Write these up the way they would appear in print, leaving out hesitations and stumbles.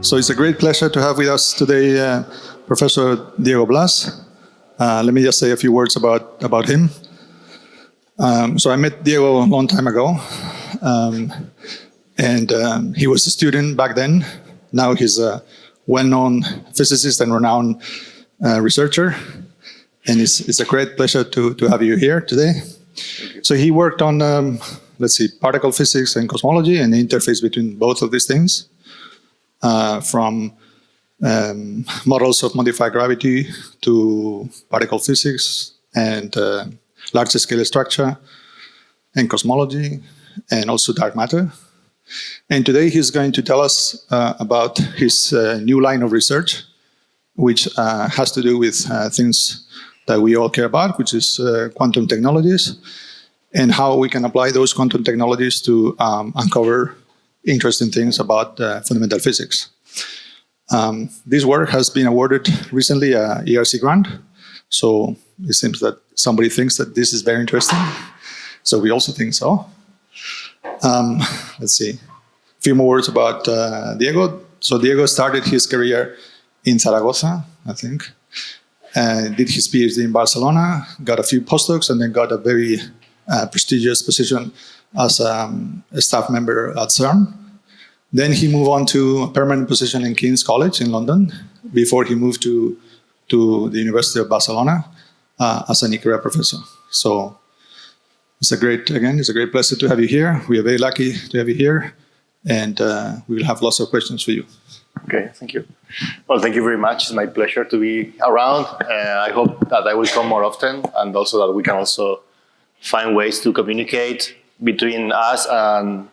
So it's a great pleasure to have with us today Professor Diego Blas. Let me just say a few words about him. So I met Diego a long time ago, and he was a student back then. Now he's a well-known physicist and renowned researcher, and it's a great pleasure to have you here today. So he worked on, particle physics and cosmology and the interface between both of these things, from models of modified gravity to particle physics and large-scale structure and cosmology and also dark matter. And today he's going to tell us about his new line of research, which has to do with things that we all care about, which is quantum technologies, and how we can apply those quantum technologies to uncover interesting things about fundamental physics. This work has been awarded recently a ERC grant, so it seems that somebody thinks that this is very interesting. So we also think so. Let's see. A few more words about Diego. So Diego started his career in Zaragoza, I think, did his PhD in Barcelona, got a few postdocs, and then got a very prestigious position as a staff member at CERN. Then he moved on to a permanent position in King's College in London before he moved to the University of Barcelona as an ICREA professor. So it's a great pleasure to have you here. We are very lucky to have you here, and we will have lots of questions for you. Okay, thank you. Well, thank you very much. It's my pleasure to be around. I hope that I will come more often, and also that we can also find ways to communicate between us and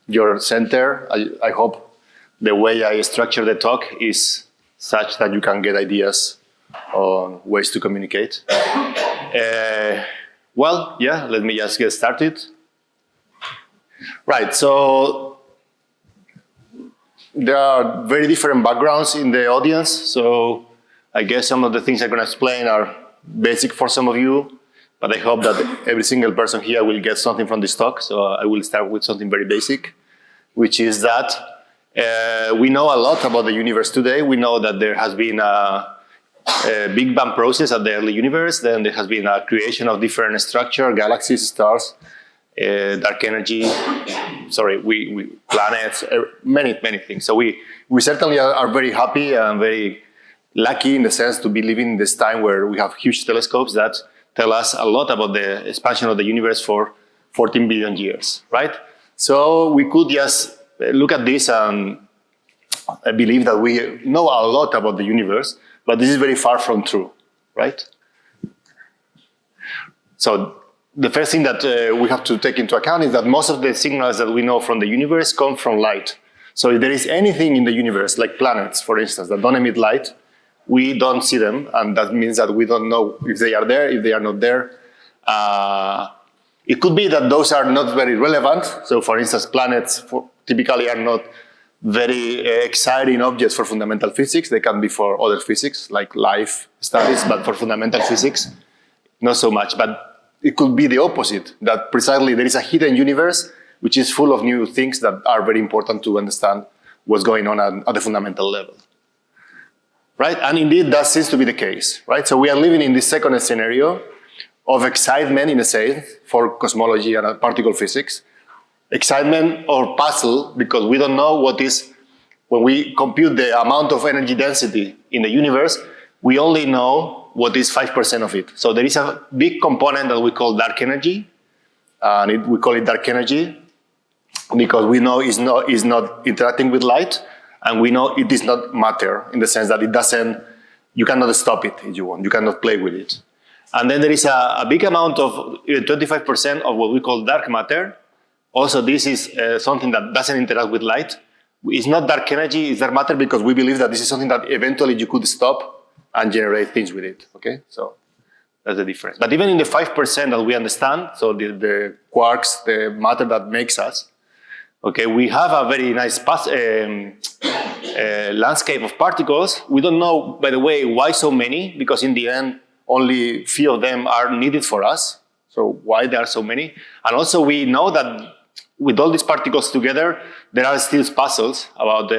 your center. I hope the way I structure the talk is such that you can get ideas on ways to communicate. Let me just get started. Right, so there are very different backgrounds in the audience, so I guess some of the things I'm going to explain are basic for some of you, but I hope that every single person here will get something from this talk. So I will start with something very basic, which is that we know a lot about the universe today. We know that there has been a Big Bang process at the early universe. Then there has been a creation of different structure, galaxies, stars, dark energy, planets, many things. So we certainly are very happy and very lucky in the sense to be living in this time where we have huge telescopes that tell us a lot about the expansion of the universe for 14 billion years, right? So we could just look at this and believe that we know a lot about the universe, but this is very far from true, right? So the first thing that we have to take into account is that most of the signals that we know from the universe come from light. So if there is anything in the universe, like planets, for instance, that don't emit light, we don't see them, and that means that we don't know if they are there, if they are not there. It could be that those are not very relevant. So for instance, planets typically are not very exciting objects for fundamental physics. They can be for other physics, like life studies, but for fundamental physics, not so much. But it could be the opposite, that precisely there is a hidden universe which is full of new things that are very important to understand what's going on at the fundamental level. Right? And indeed, that seems to be the case, right? So we are living in this second scenario of excitement, in a sense, for cosmology and particle physics. Excitement or puzzle, because we don't know what is, when we compute the amount of energy density in the universe, we only know what is 5% of it. So there is a big component that we call dark energy, and we call it dark energy because we know it's not interacting with light, and we know it is not matter in the sense that it doesn't, you cannot stop it if you want, you cannot play with it. And then there is a big amount of 25% of what we call dark matter. Also, this is something that doesn't interact with light. It's not dark energy, it's dark matter because we believe that this is something that eventually you could stop and generate things with it, okay? So that's the difference. But even in the 5% that we understand, so the quarks, the matter that makes us, okay, we have a very nice landscape of particles. We don't know, by the way, why so many, because in the end, only few of them are needed for us. So why there are so many? And also we know that with all these particles together, there are still puzzles about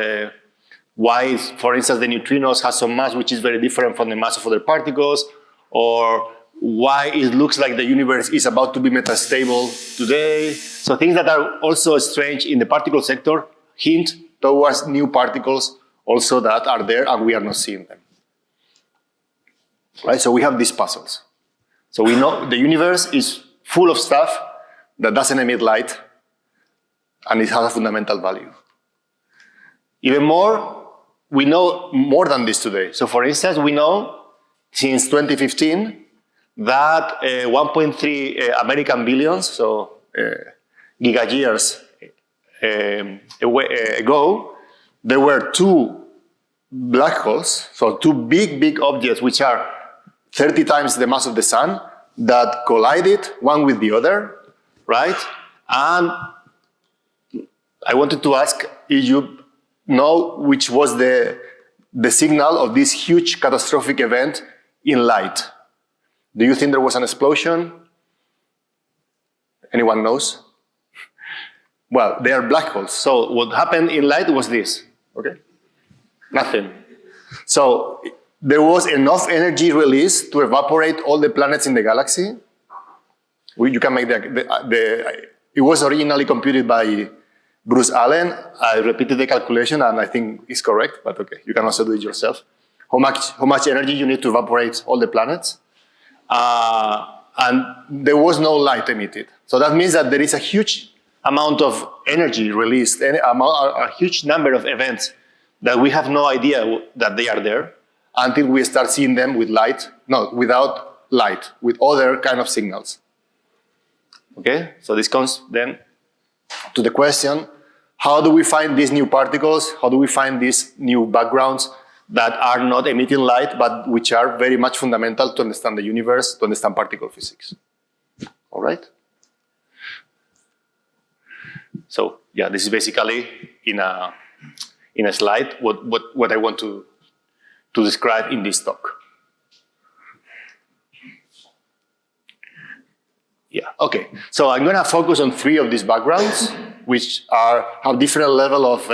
why, for instance, the neutrinos has some mass which is very different from the mass of other particles, or why it looks like the universe is about to be metastable today. So things that are also strange in the particle sector hint towards new particles also that are there and we are not seeing them. Right? So we have these puzzles. So we know the universe is full of stuff that doesn't emit light and it has a fundamental value. Even more, we know more than this today. So for instance, we know since 2015 that 1.3 American billions, so gigayears ago, there were two black holes, so two big objects which are 30 times the mass of the sun that collided one with the other, right? And I wanted to ask if you know which was the signal of this huge catastrophic event in light. Do you think there was an explosion? Anyone knows? Well, they are black holes. So what happened in light was this, okay? Nothing. So there was enough energy released to evaporate all the planets in the galaxy. You can make it was originally computed by Bruce Allen. I repeated the calculation and I think it's correct, but okay, you can also do it yourself. How much energy you need to evaporate all the planets. And there was no light emitted. So that means that there is a huge amount of energy released, a huge number of events that we have no idea that they are there until we start seeing them with light, no, without light, with other kind of signals. Okay, so this comes then to the question, how do we find these new particles? How do we find these new backgrounds that are not emitting light, but which are very much fundamental to understand the universe, to understand particle physics? All right? So yeah, this is basically in a slide what I want to describe in this talk. Yeah, okay. So I'm gonna focus on three of these backgrounds, which have different level of,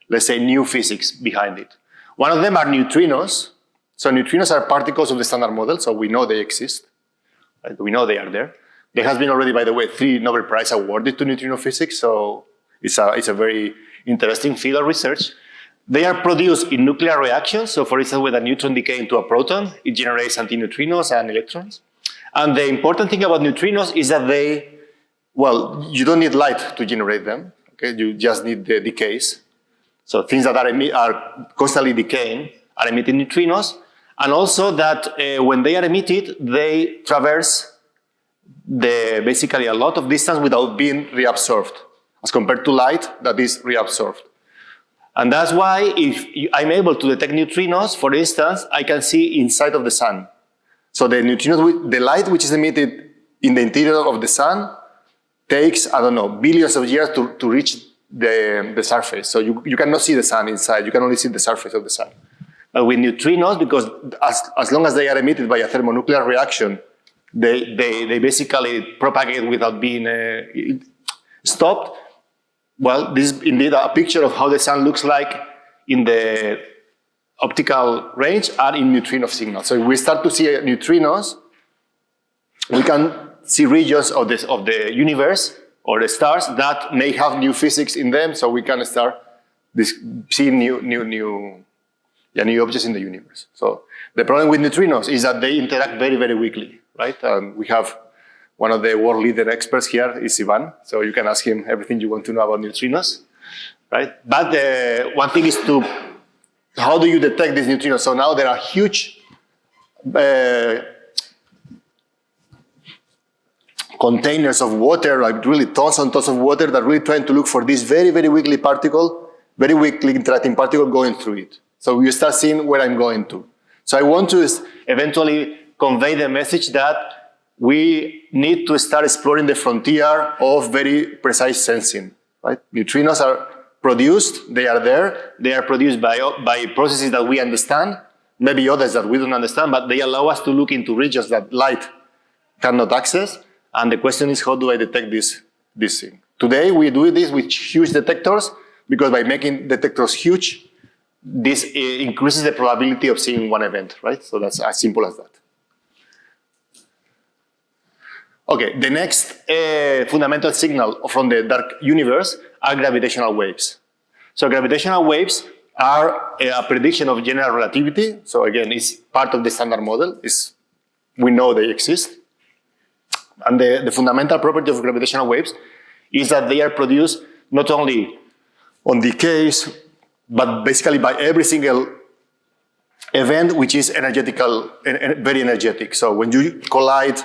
let's say, new physics behind it. One of them are neutrinos. So neutrinos are particles of the Standard Model, so we know they exist. Right? We know they are there. There has been already, by the way, 3 Nobel Prize awarded to neutrino physics, so it's a very interesting field of research. They are produced in nuclear reactions. So for instance, when a neutron decays into a proton, it generates antineutrinos and electrons. And the important thing about neutrinos is that you don't need light to generate them. Okay, you just need the decays. So things that are constantly decaying are emitting neutrinos. And also that when they are emitted, they traverse basically a lot of distance without being reabsorbed, as compared to light that is reabsorbed. And that's why if I'm able to detect neutrinos, for instance, I can see inside of the sun. So the neutrinos, the light which is emitted in the interior of the sun takes, I don't know, billions of years to reach the surface. So you cannot see the sun inside, you can only see the surface of the sun. But with neutrinos, because as long as they are emitted by a thermonuclear reaction, they basically propagate without being stopped. Well, this is indeed a picture of how the sun looks like in the optical range and in neutrino signals. So if we start to see neutrinos, we can see regions of the universe or the stars that may have new physics in them, so we can start seeing new objects in the universe. So the problem with neutrinos is that they interact very, very weakly, right? And we have one of the world leader experts here is Ivan, so you can ask him everything you want to know about neutrinos, right? But one thing is how do you detect these neutrinos? So now there are huge containers of water, like really tons and tons of water that are really trying to look for this very, very weakly interacting particle going through it. So you start seeing where I'm going to. So I want to eventually convey the message that we need to start exploring the frontier of very precise sensing, right? Neutrinos are produced, they are there, they are produced by processes that we understand, maybe others that we don't understand, but they allow us to look into regions that light cannot access. And the question is, how do I detect this thing? Today, we do this with huge detectors, because by making detectors huge, this increases the probability of seeing one event, right? So that's as simple as that. Okay, the next fundamental signal from the dark universe are gravitational waves. So gravitational waves are a prediction of general relativity. So again, it's part of the standard model. We know they exist. And the fundamental property of gravitational waves is that they are produced not only on decays, but basically by every single event which is energetical, very energetic. So when you collide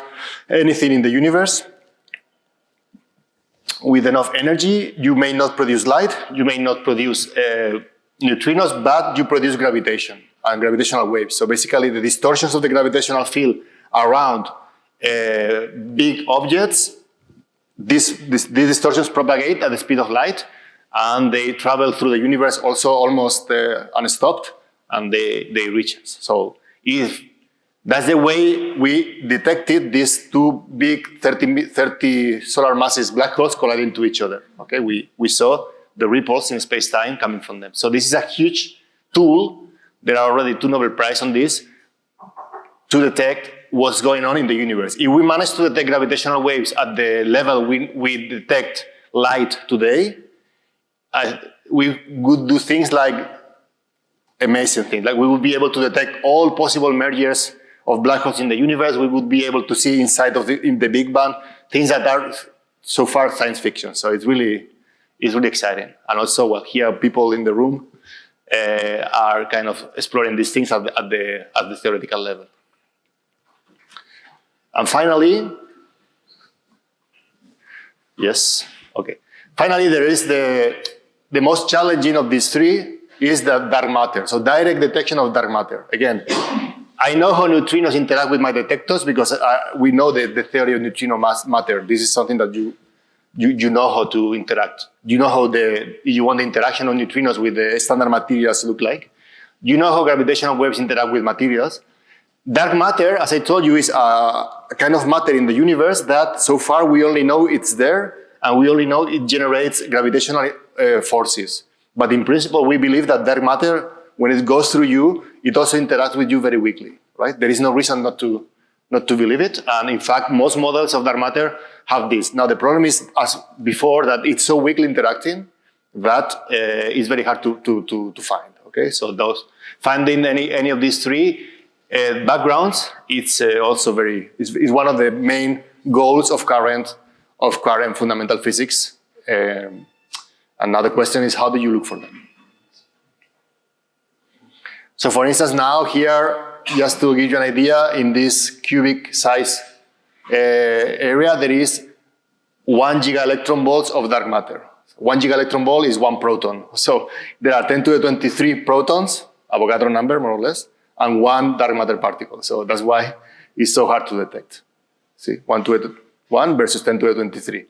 anything in the universe with enough energy, you may not produce light, you may not produce neutrinos, but you produce gravitation and gravitational waves. So basically the distortions of the gravitational field around big objects, these distortions propagate at the speed of light, and they travel through the universe also almost unstopped, and they reach us. So if that's the way we detected these two big 30 solar masses black holes colliding to each other. Okay, we saw the ripples in space-time coming from them. So this is a huge tool. There are already 2 Nobel Prizes on this to detect what's going on in the universe. If we manage to detect gravitational waves at the level we detect light today, we would do things like amazing things. Like we would be able to detect all possible mergers of black holes in the universe. We would be able to see inside of in the Big Bang things that are so far science fiction. So it's really exciting. And also, well, here people in the room are kind of exploring these things at the theoretical level. And finally, yes, okay. Finally, there is the most challenging of these three is the dark matter. So direct detection of dark matter. Again, I know how neutrinos interact with my detectors because we know the theory of neutrino matter. This is something that you know how to interact. You know how you want the interaction of neutrinos with the standard materials look like. You know how gravitational waves interact with materials. Dark matter, as I told you, is a kind of matter in the universe that so far we only know it's there, and we only know it generates gravitational forces. But in principle, we believe that dark matter, when it goes through you, it also interacts with you very weakly, right? There is no reason not to believe it. And in fact, most models of dark matter have this. Now, the problem is, as before, that it's so weakly interacting that it's very hard to find, okay? So finding any of these three backgrounds, it's also is one of the main goals of current fundamental physics. Another question is, how do you look for them? So for instance, now here, just to give you an idea, in this cubic size area, there is 1 giga-electron volts of dark matter. 1 giga-electron volt is 1 proton. So there are 10 to the 23 protons, Avogadro number, more or less, and 1 dark matter particle. So that's why it's so hard to detect. See, 1 to the 1 versus 10 to the 23.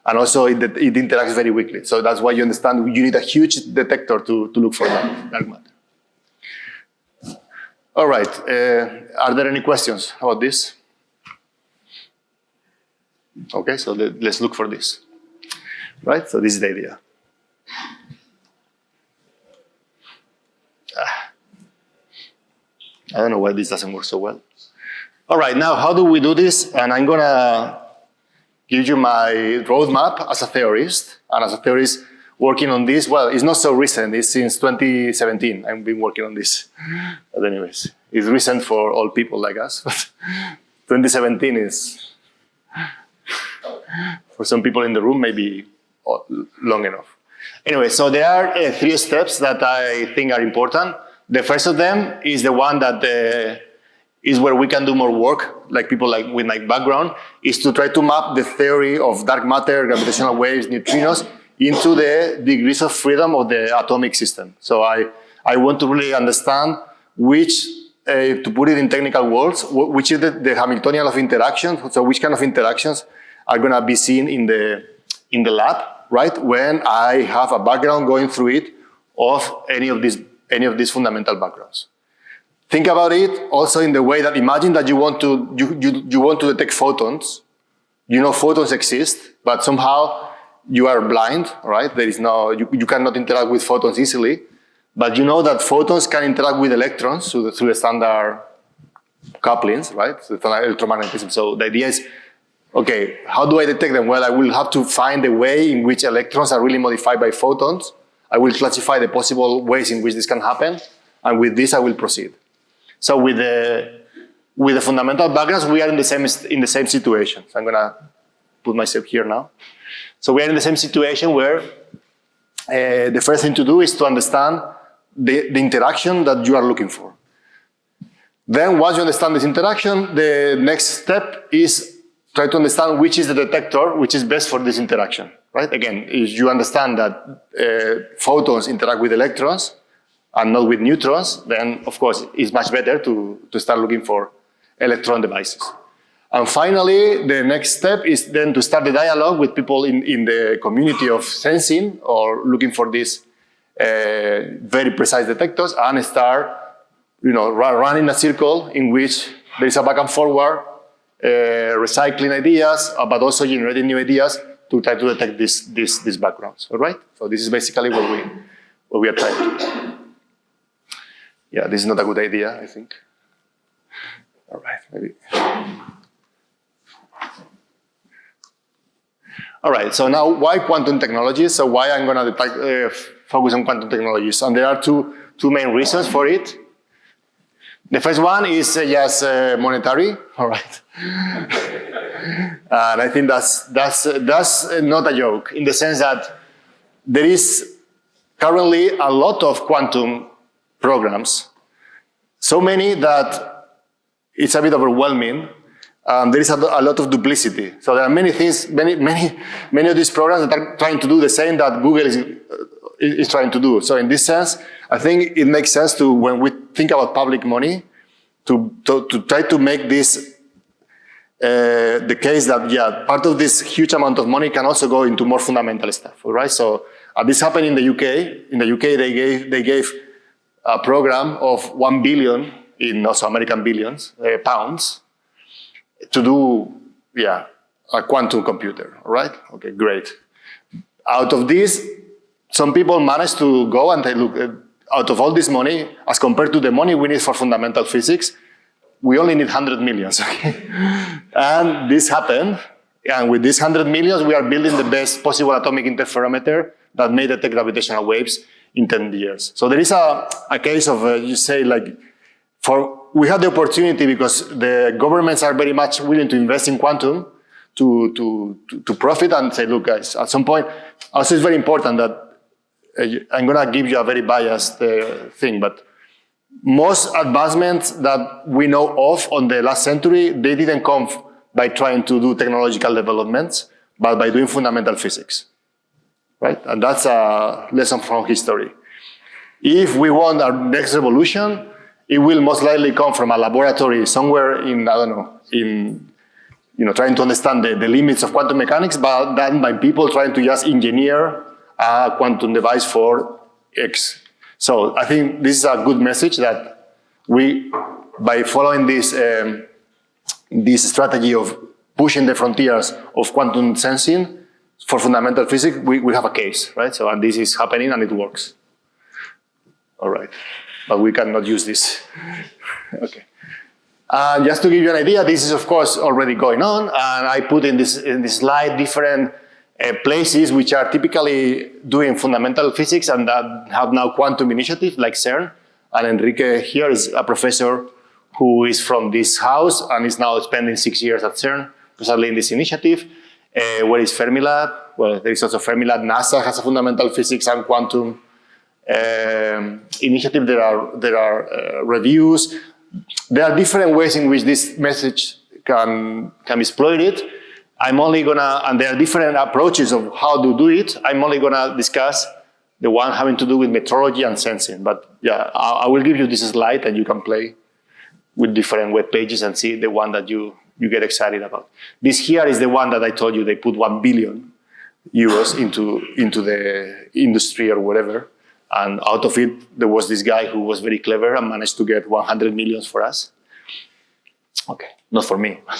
And also it interacts very weakly. So that's why you understand you need a huge detector to look for dark matter. All right, are there any questions about this? Okay, so let's look for this. Right, so this is the idea. I don't know why this doesn't work so well. All right, now how do we do this? And I'm gonna give you my roadmap as a theorist. And as a theorist working on this, well, it's not so recent. It's since 2017. I've been working on this. But anyways, it's recent for all people like us. But 2017 is, for some people in the room, maybe long enough. Anyway, so there are 3 steps that I think are important. The first of them is the one that is where we can do more work, like people like with my background, is to try to map the theory of dark matter, gravitational waves, neutrinos, into the degrees of freedom of the atomic system. So I want to really understand which, to put it in technical words, which is the Hamiltonian of interactions, so which kind of interactions are gonna be seen in the lab, right? When I have a background going through it of any of these fundamental backgrounds. Think about it also in the way that imagine that you want to detect photons. You know photons exist, but somehow you are blind, right? There is no, you cannot interact with photons easily. But you know that photons can interact with electrons through the standard couplings, right? The standard electromagnetism. So the idea is, okay, how do I detect them? Well, I will have to find a way in which electrons are really modified by photons. I will classify the possible ways in which this can happen, and with this I will proceed. So with the fundamental backgrounds, we are in the same situation. So I'm gonna put myself here now. So we are in the same situation where the first thing to do is to understand the interaction that you are looking for. Then once you understand this interaction, the next step is try to understand which is the detector which is best for this interaction, right? Again, if you understand that photons interact with electrons and not with neutrons, then of course it's much better to start looking for electron devices. And finally, the next step is then to start the dialogue with people in the community of sensing or looking for these very precise detectors and start, running a circle in which there is a back and forward, recycling ideas, but also generating new ideas to try to detect these backgrounds. All right? So this is basically what we are trying to do. Yeah, this is not a good idea, I think. All right, maybe. All right, so now why quantum technologies? So why I'm going to focus on quantum technologies? And there are two main reasons for it. The first one is just monetary, all right? And I think that's not a joke, in the sense that there is currently a lot of quantum programs, so many that it's a bit overwhelming. There is a lot of duplicity. So there are many things, many of these programs that are trying to do the same that Google is trying to do. So in this sense, I think it makes sense to, when we think about public money, to try to make this the case that, yeah, part of this huge amount of money can also go into more fundamental stuff, all right? So this happened in the UK. In the UK, they gave a program of 1 billion, in also American billions, pounds, to do, a quantum computer, all right? Okay, great. Out of this, some people managed to go and say, look, out of all this money, as compared to the money we need for fundamental physics, we only need 100 millions, okay? And this happened, and with these 100 millions, we are building the best possible atomic interferometer that may detect gravitational waves in 10 years. So there is a case of, you say, like, we have the opportunity because the governments are very much willing to invest in quantum to profit and say, look, guys, at some point, also it's very important that I'm going to give you a very biased thing, but most advancements that we know of on the last century, they didn't come by trying to do technological developments, but by doing fundamental physics, right? And that's a lesson from history. If we want our next revolution, it will most likely come from a laboratory somewhere in, I don't know, trying to understand the limits of quantum mechanics, but then by people trying to just engineer a quantum device for X. So I think this is a good message that we, by following this strategy of pushing the frontiers of quantum sensing for fundamental physics, we have a case, right? So, and this is happening and it works. All right. But we cannot use this. Okay. Just to give you an idea, this is of course already going on, and I put in this slide different places which are typically doing fundamental physics and that have now quantum initiative, like CERN. And Enrique here is a professor who is from this house and is now spending 6 years at CERN, precisely in this initiative. Where is Fermilab? Well, there is also Fermilab. NASA has a fundamental physics and quantum initiative. There are reviews. There are different ways in which this message can be exploited. I'm only gonna, and there are different approaches of how to do it. I'm only gonna discuss the one having to do with metrology and sensing. But yeah, I will give you this slide and you can play with different web pages and see the one that you get excited about. This here is the one that I told you they put 1 billion euros into the industry or whatever. And out of it, there was this guy who was very clever and managed to get 100 millions for us. Okay, not for me, but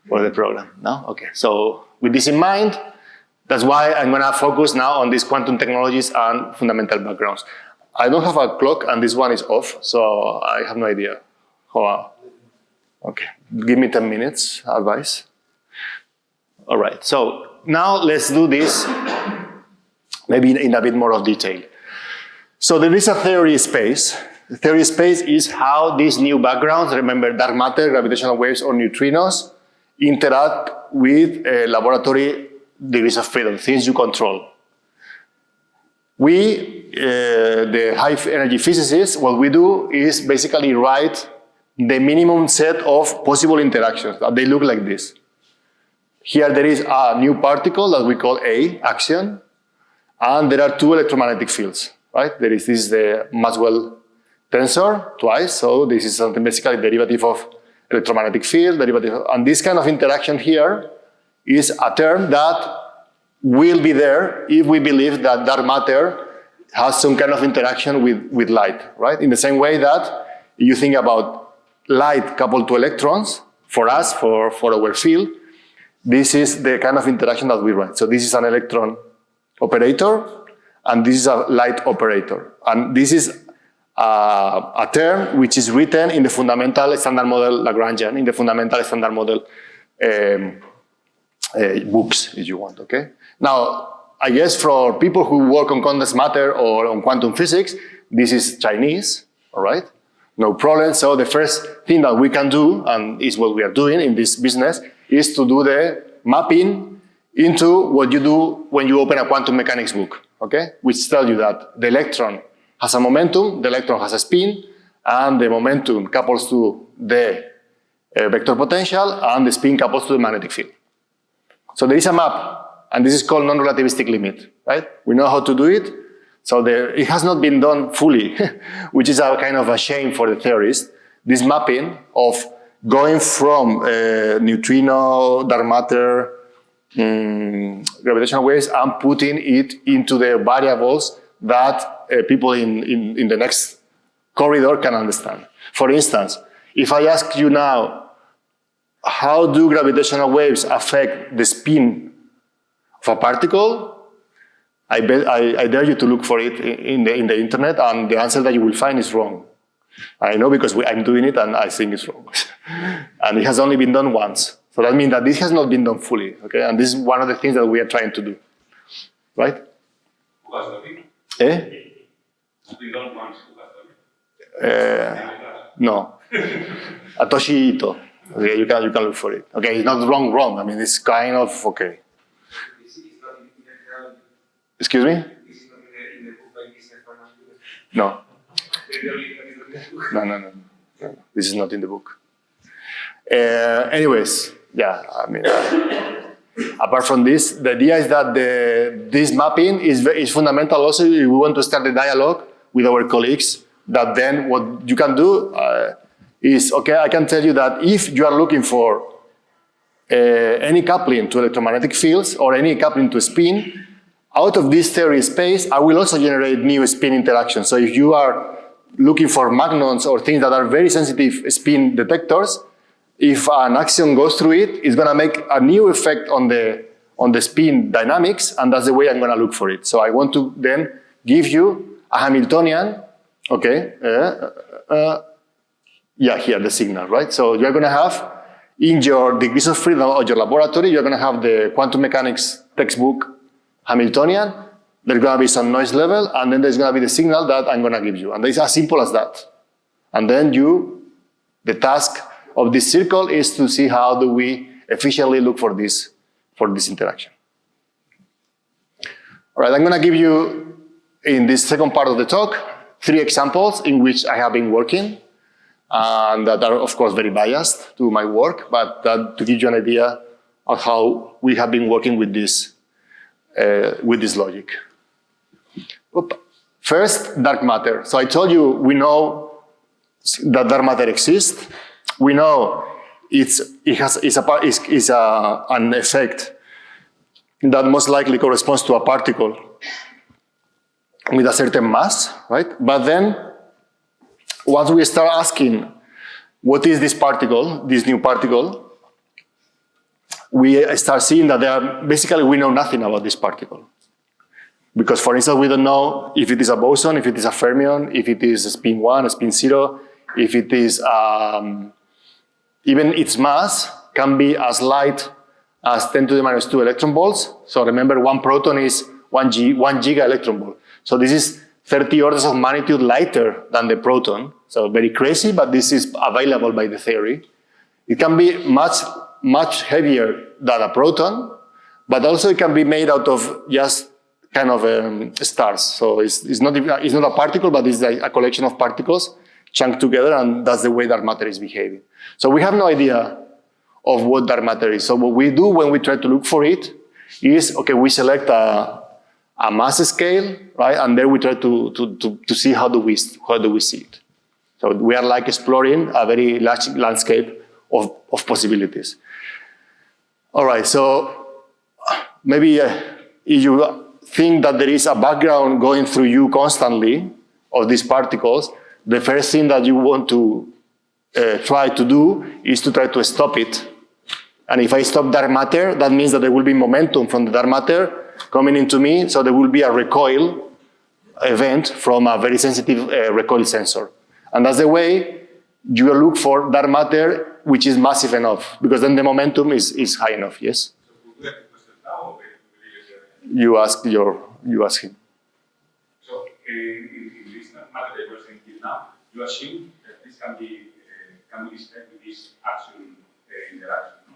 for the program, no? Okay, so with this in mind, that's why I'm gonna focus now on these quantum technologies and fundamental backgrounds. I don't have a clock, and this one is off, so I have no idea. Okay, give me 10 minutes, advice. All right, so now let's do this maybe in a bit more of detail. So there is a theory space. The theory space is how these new backgrounds, remember dark matter, gravitational waves, or neutrinos, interact with laboratory degrees of freedom, things you control. We, the high energy physicists, what we do is basically write the minimum set of possible interactions. They look like this. Here there is a new particle that we call A, axion, and there are two electromagnetic fields, right? This is the Maxwell tensor twice, so this is something basically derivative of electromagnetic field, and this kind of interaction here is a term that will be there if we believe that dark matter has some kind of interaction with light, right? In the same way that you think about light coupled to electrons, for us, for our field, this is the kind of interaction that we write. So this is an electron operator, and this is a light operator. And this is a term which is written in the fundamental standard model Lagrangian, in the fundamental standard model books, if you want, okay? Now, I guess for people who work on condensed matter or on quantum physics, this is Chinese, all right? No problem. So the first thing that we can do, and is what we are doing in this business, is to do the mapping into what you do when you open a quantum mechanics book, okay? Which tells you that the electron has a momentum, the electron has a spin, and the momentum couples to the vector potential, and the spin couples to the magnetic field. So there is a map, and this is called non-relativistic limit, right? We know how to do it. So it has not been done fully, which is a kind of a shame for the theorists. This mapping of going from neutrino, dark matter, gravitational waves, and putting it into the variables that people in the next corridor can understand. For instance, if I ask you now, how do gravitational waves affect the spin of a particle? I dare you to look for it in the internet, and the answer that you will find is wrong. I know because I'm doing it and I think it's wrong. And it has only been done once. So that means that this has not been done fully, okay? And this is one of the things that we are trying to do, right? No. Atoshi Ito. Okay, you can look for it. Okay, it's not wrong. I mean, it's kind of okay. Excuse me? No. No. This is not in the book. Anyways, yeah, I mean, apart from this, the idea is that this mapping is fundamental also if we want to start a dialogue with our colleagues, that then what you can do is, okay, I can tell you that if you are looking for any coupling to electromagnetic fields or any coupling to spin, out of this theory space, I will also generate new spin interactions. So if you are looking for magnons or things that are very sensitive spin detectors, if an axion goes through it, it's going to make a new effect on the spin dynamics, and that's the way I'm going to look for it. So I want to then give you a Hamiltonian, okay, yeah, here, the signal, right? So you're going to have, in your degrees of freedom of your laboratory, you're going to have the quantum mechanics textbook Hamiltonian, there's going to be some noise level, and then there's going to be the signal that I'm going to give you. And it's as simple as that. And then the task of this circle is to see how do we efficiently look for this interaction. All right, I'm going to give you, in this second part of the talk, 3 examples in which I have been working, and that are, of course, very biased to my work, but that to give you an idea of how we have been working with this logic. First, dark matter. So I told you we know that dark matter exists. We know it's an effect that most likely corresponds to a particle with a certain mass, right? But then, once we start asking, what is this particle, this new particle, we start seeing that basically we know nothing about this particle. Because, for instance, we don't know if it is a boson, if it is a fermion, if it is a spin 1, a spin 0, if it is, even its mass can be as light as 10 to the minus 2 electron volts. So remember, one proton is 1 giga electron volt. So this is 30 orders of magnitude lighter than the proton. So very crazy, but this is available by the theory. It can be much heavier than a proton, but also it can be made out of just kind of stars. So it's not a particle, but it's like a collection of particles chunked together, and that's the way dark matter is behaving. So we have no idea of what dark matter is. So what we do when we try to look for it is, okay, we select a mass scale, right? And then we try to see how do we see it. So we are like exploring a very large landscape of possibilities. All right, so maybe if you think that there is a background going through you constantly of these particles, the first thing that you want to try to do is to try to stop it. And if I stop dark matter, that means that there will be momentum from the dark matter coming into me, so there will be a recoil event from a very sensitive recoil sensor. And that's the way you look for dark matter which is massive enough, because then the momentum is high enough, yes? You ask him. So in this matter that we're saying here now, you assume that this can be described with this action interaction, no?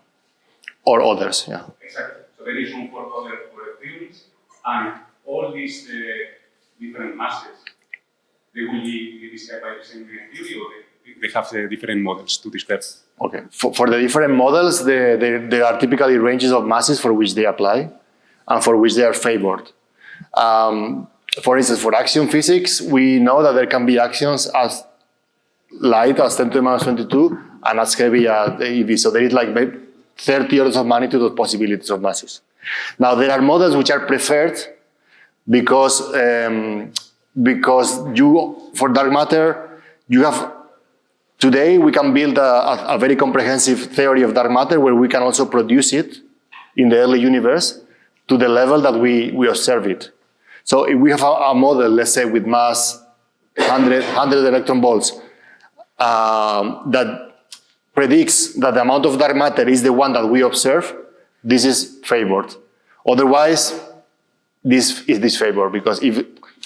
Or others, yeah. Exactly. So there is room for other theories, and all these different masses, they will be described by the same theory, or they have different models to describe. Okay. For the different models, there are typically ranges of masses for which they apply and for which they are favored. For instance, for axion physics, we know that there can be axions as light as 10 to the minus 22 and as heavy as EV. So there is like 30 orders of magnitude of possibilities of masses. Now, there are models which are preferred because for dark matter, you have, today we can build a very comprehensive theory of dark matter where we can also produce it in the early universe to the level that we observe it. So if we have a model, let's say with mass 100 electron volts, that predicts that the amount of dark matter is the one that we observe, this is favored. Otherwise, this is disfavored, because if,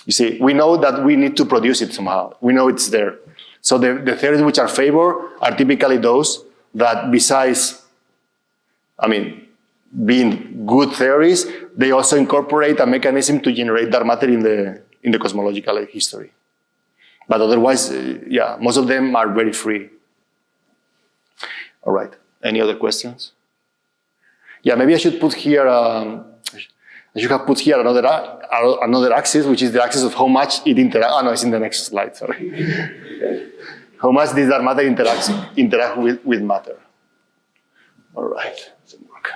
you see, we know that we need to produce it somehow. We know it's there. So the theories which are favored are typically those that, besides, being good theories, they also incorporate a mechanism to generate dark matter in the cosmological history. But otherwise, yeah, most of them are very free. All right. Any other questions? Yeah, maybe I should put here. I should have put here another axis, which is the axis of how much it interacts. Oh no, it's in the next slide. Sorry. How much this dark matter interact with matter. All right. Doesn't work.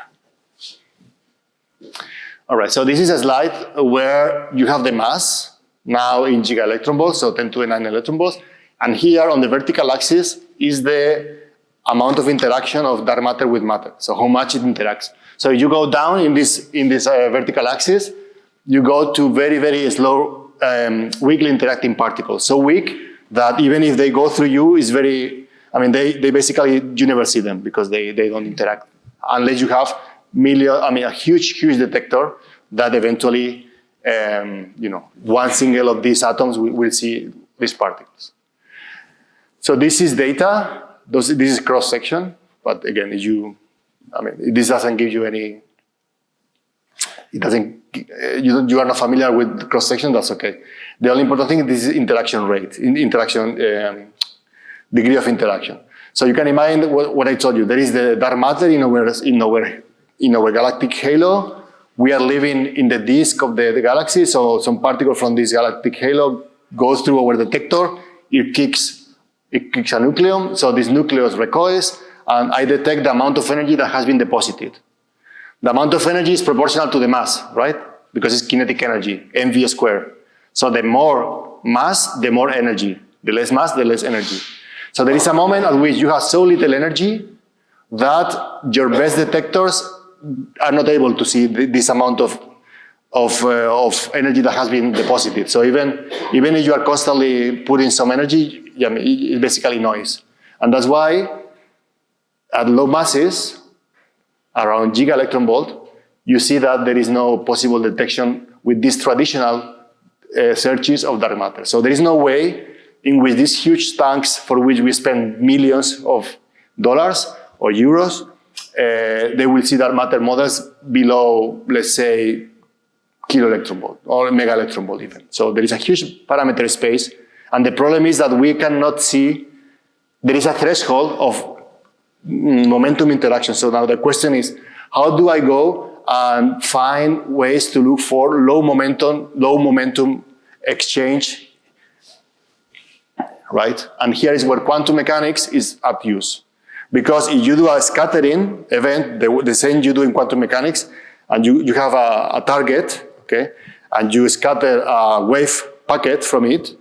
All right. So this is a slide where you have the mass now in giga electron volts, so 10 to the 9 electron volts, and here on the vertical axis is the amount of interaction of dark matter with matter. So how much it interacts. So you go down in this vertical axis, you go to very, very slow, weakly interacting particles. So weak that even if they go through you, is very, they basically, you never see them because they don't interact. Unless you have a huge detector that eventually, one single of these atoms will see these particles. So this is data. This is cross-section, but again, this doesn't give you any, you are not familiar with cross-section, that's okay. The only important thing is interaction rate, degree of interaction. So you can imagine what I told you. There is the dark matter in our galactic halo. We are living in the disk of the galaxy, so some particle from this galactic halo goes through our detector, it kicks a nucleon, so this nucleus recoils, and I detect the amount of energy that has been deposited. The amount of energy is proportional to the mass, right? Because it's kinetic energy, mv squared. So the more mass, the more energy. The less mass, the less energy. So there is a moment at which you have so little energy that your best detectors are not able to see this amount of of energy that has been deposited. So even if you are constantly putting some energy, it's basically noise. And that's why at low masses, around giga electron volt, you see that there is no possible detection with these traditional searches of dark matter. So there is no way in which these huge tanks for which we spend millions of dollars or euros, they will see dark matter models below, let's say, kilo electron volt or mega electron volt even. So there is a huge parameter space, and the problem is that we cannot see, there is a threshold of momentum interaction. So now the question is, how do I go and find ways to look for low momentum exchange, right? And here is where quantum mechanics is at use. Because if you do a scattering event, the same you do in quantum mechanics, and you have a target, okay, and you scatter a wave packet from it,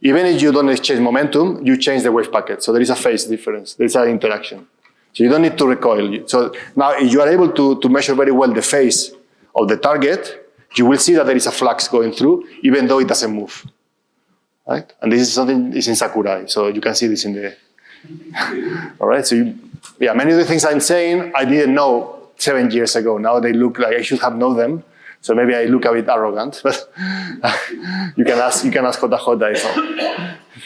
even if you don't exchange momentum, you change the wave packet. So there is a phase difference, there is an interaction. So you don't need to recoil. So now if you are able to measure very well the phase of the target, you will see that there is a flux going through, even though it doesn't move, right? And this is something is in Sakurai, so you can see this in the, all right? So many of the things I'm saying, I didn't know 7 years ago. Now they look like I should have known them. So maybe I look a bit arrogant, but you can ask JJ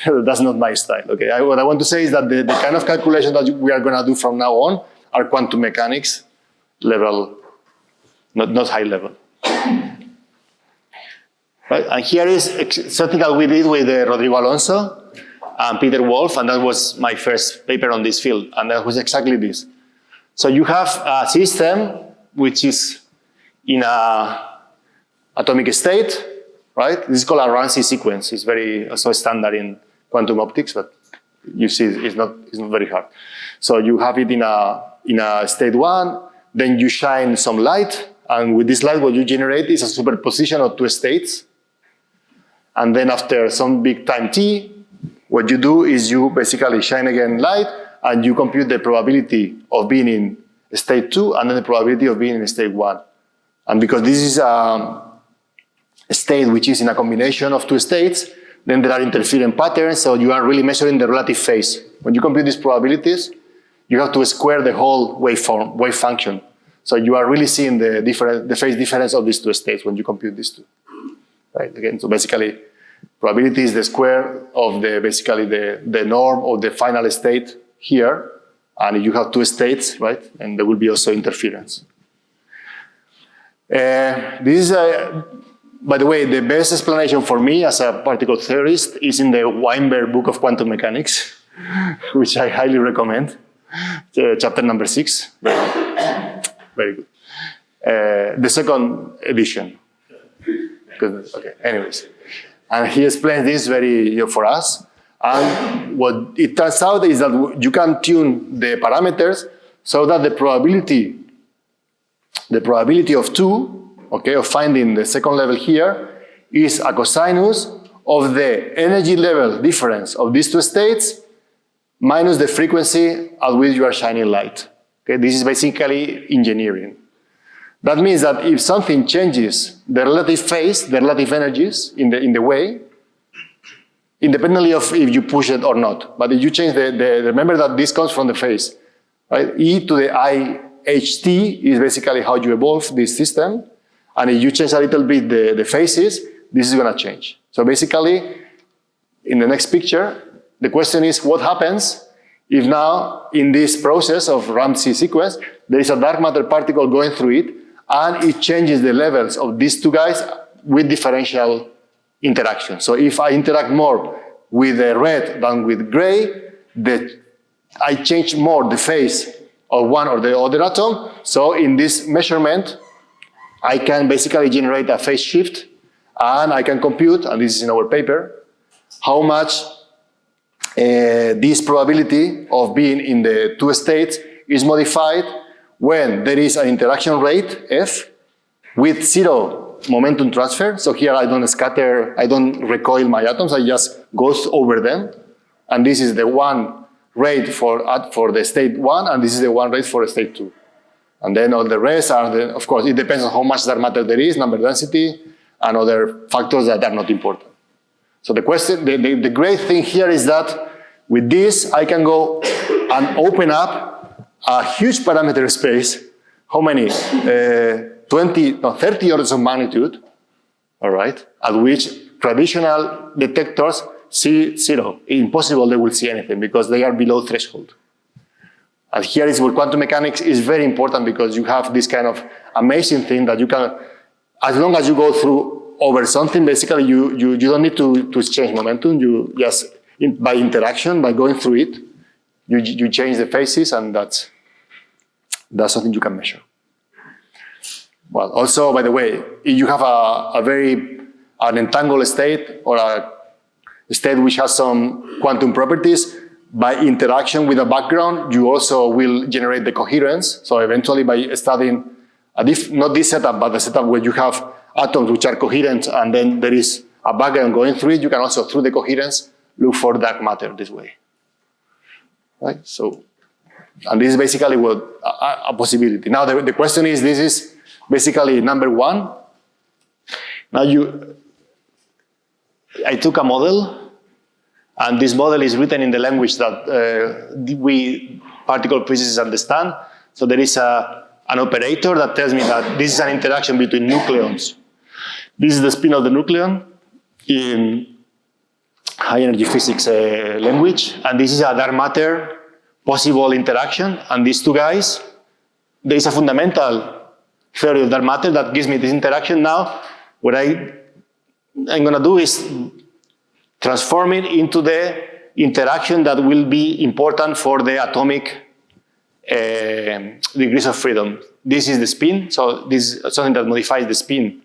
if that's not my style. Okay, what I want to say is that the kind of calculation that we are going to do from now on are quantum mechanics level, not high level. Right, and here is something that we did with Rodrigo Alonso and Peter Wolf, and that was my first paper on this field, and that was exactly this. So you have a system which is in a atomic state, right? This is called a Ramsey sequence. It's very also standard in quantum optics, but you see it's not very hard. So you have it in a state 1, then you shine some light, and with this light what you generate is a superposition of 2 states. And then after some big time t, what you do is you basically shine again light, and you compute the probability of being in state 2 and then the probability of being in state 1. And because this is a state which is in a combination of 2 states, then there are interference patterns, so you are really measuring the relative phase. When you compute these probabilities, you have to square the whole wave function. So you are really seeing the phase difference of these 2 states when you compute these two. Right? Again, so basically, probability is the square of the norm of the final state here, and you have 2 states, right? And there will be also interference. This is, by the way, the best explanation for me as a particle theorist is in the Weinberg book of quantum mechanics, which I highly recommend. Chapter number 6, very good. The second edition. Good. Okay. Anyways, and he explains this very for us. And what it turns out is that you can tune the parameters so that the probability of 2, okay, of finding the second level here, is a cosinus of the energy level difference of these 2 states minus the frequency at which you are shining light. Okay, this is basically engineering. That means that if something changes the relative phase, the relative energies in the way, independently of if you push it or not, but if you change remember that this comes from the phase, right? E to the IHT is basically how you evolve this system, and if you change a little bit the phases, this is going to change. So basically, in the next picture, the question is what happens if now in this process of Ramsey sequence, there is a dark matter particle going through it, and it changes the levels of these 2 guys with differential interaction. So if I interact more with red than with gray, I change more the phase of one or the other atom. So in this measurement, I can basically generate a phase shift, and I can compute, and this is in our paper, how much this probability of being in the 2 states is modified when there is an interaction rate, F, with 0 momentum transfer. So here I don't scatter, I don't recoil my atoms, I just go over them. And this is the one rate for the state 1, and this is the one rate for state 2. And then all the rest are, of course, it depends on how much dark matter there is, number density, and other factors that are not important. So the question, the great thing here is that with this, I can go and open up a huge parameter space. How many? 30 orders of magnitude, all right, at which traditional detectors see zero. Impossible they will see anything because they are below threshold. And here is where quantum mechanics is very important because you have this kind of amazing thing that you can, as long as you go through over something, basically you don't need to change momentum. You just, by interaction, by going through it, you change the phases, and that's something you can measure. Well, also, by the way, if you have an entangled state or a state which has some quantum properties, by interaction with the background, you also will generate the coherence. So eventually, by studying, not this setup, but the setup where you have atoms which are coherent and then there is a background going through it, you can also, through the coherence, look for dark matter this way. Right? So, and this is basically what a possibility. Now, the question is, this is basically number one. Now I took a model, and this model is written in the language that we particle physicists understand. So there is an operator that tells me that this is an interaction between nucleons. This is the spin of the nucleon in high energy physics language, and this is a dark matter possible interaction. And these two guys, there is a fundamental theory of dark matter that gives me this interaction. Now, what I'm going to do is transform it into the interaction that will be important for the atomic degrees of freedom. This is the spin, so this is something that modifies the spin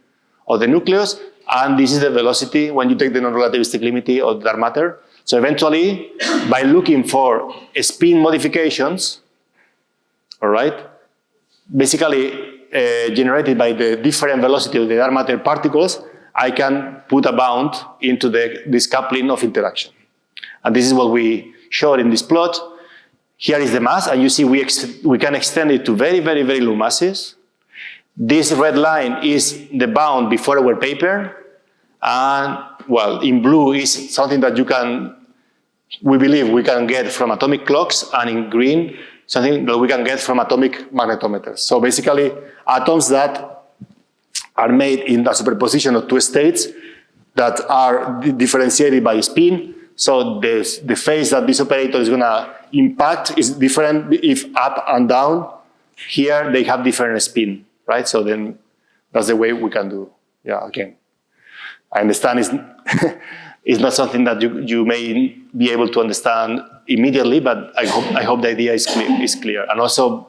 of the nucleus, and this is the velocity when you take the non-relativistic limit of dark matter. So eventually, by looking for spin modifications, all right, basically generated by the different velocity of the dark matter particles, I can put a bound into this coupling of interaction. And this is what we showed in this plot. Here is the mass, and you see we can extend it to very, very, very low masses. This red line is the bound before our paper. And, well, in blue is something that we believe we can get from atomic clocks, and in green, something that we can get from atomic magnetometers. So basically, atoms that are made in the superposition of two states that are differentiated by spin. So the phase that this operator is going to impact is different if up and down. Here they have different spin, right? So then that's the way we can do. Yeah, again, I understand it's not something that you may be able to understand immediately, but I hope the idea is clear. And also,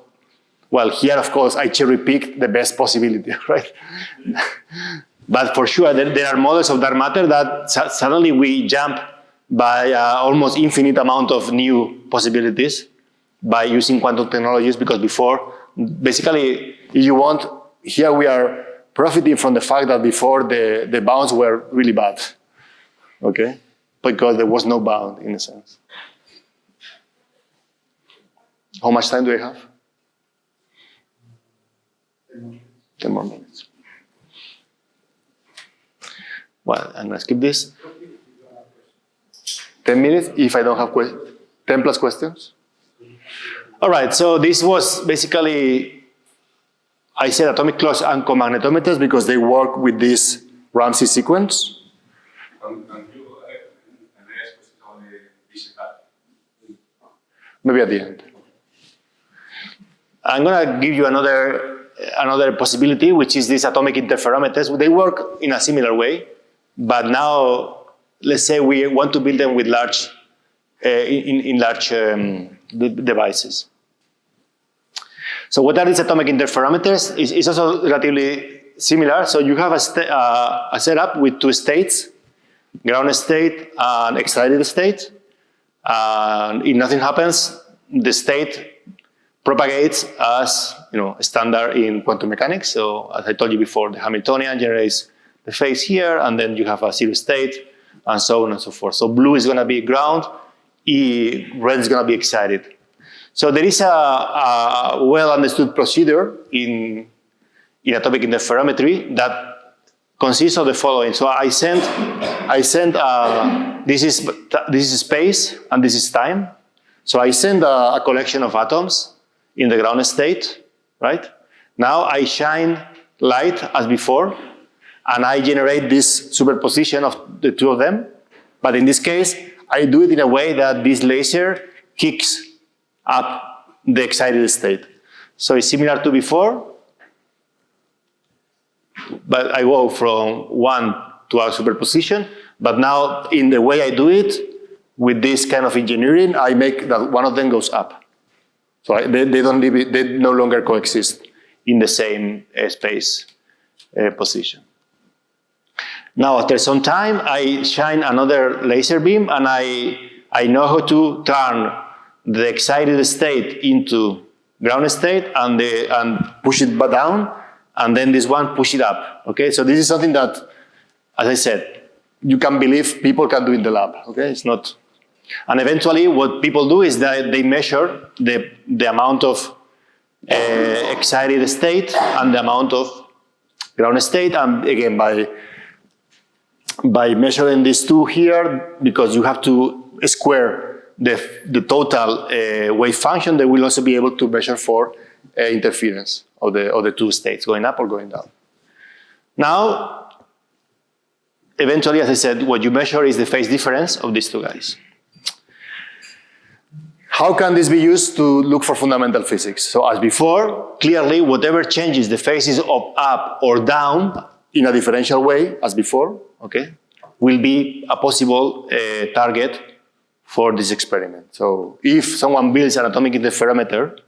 well, here, of course, I cherry-picked the best possibility, right? But for sure, there are models of dark matter that suddenly we jump by almost infinite amount of new possibilities by using quantum technologies, because before, basically, if you want, here we are profiting from the fact that before the bounds were really bad, okay? Because there was no bound, in a sense. How much time do I have? 10 more minutes. Well, I'm going to skip this. 10 minutes if I don't have 10 plus questions. All right, so this was basically, I said atomic clocks and co-magnetometers because they work with this Ramsey sequence. Maybe at the end. I'm going to give you another possibility, which is these atomic interferometers. They work in a similar way, but now let's say we want to build them with large devices. So what are these atomic interferometers? It's also relatively similar. So you have a setup with two states, ground state and excited state. If nothing happens, the state propagates as standard in quantum mechanics. So as I told you before, the Hamiltonian generates the phase here, and then you have a zero state, and so on and so forth. So blue is going to be ground, red is going to be excited. So there is a well-understood procedure in atomic interferometry that consists of the following. So I send this is space and this is time. So I send a collection of atoms in the ground state, right? Now I shine light as before, and I generate this superposition of the two of them. But in this case, I do it in a way that this laser kicks up the excited state. So it's similar to before, but I go from one to a superposition. But now, in the way I do it, with this kind of engineering, I make that one of them goes up. So they no longer coexist in the same space position. Now, after some time, I shine another laser beam, and I know how to turn the excited state into ground state and push it back down, and then this one push it up. Okay, so this is something that, as I said, you can believe people can do in the lab. Okay, it's not. And eventually, what people do is that they measure the amount of excited state and the amount of ground state, and again by measuring these two here, because you have to square the total wave function, they will also be able to measure for interference of the two states, going up or going down. Now, eventually, as I said, what you measure is the phase difference of these two guys. How can this be used to look for fundamental physics? So as before, clearly, whatever changes the phases of up or down in a differential way, as before, okay, will be a possible target for this experiment. So if someone builds an atomic interferometer,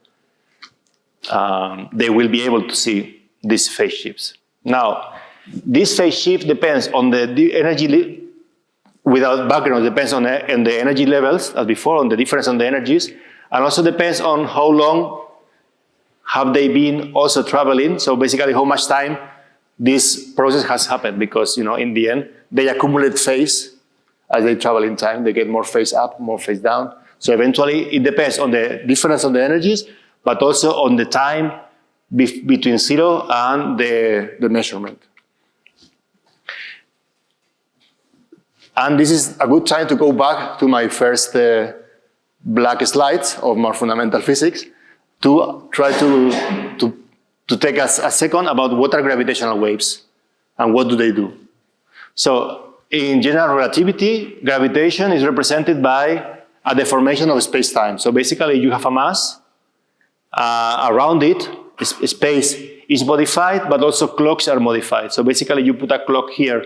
they will be able to see these phase shifts. Now, this phase shift depends on the energy, without background, depends on the energy levels, as before, on the difference on the energies, and also depends on how long have they been also traveling, so basically how much time this process has happened, because in the end, they accumulate phase as they travel in time. They get more phase up, more phase down. So eventually, it depends on the difference on the energies, but also on the time between zero and the measurement. And this is a good time to go back to my first black slides of more fundamental physics to try to take us a second about what are gravitational waves and what do they do. So in general relativity, gravitation is represented by a deformation of space-time. So basically you have a mass, around it, space is modified, but also clocks are modified. So basically you put a clock here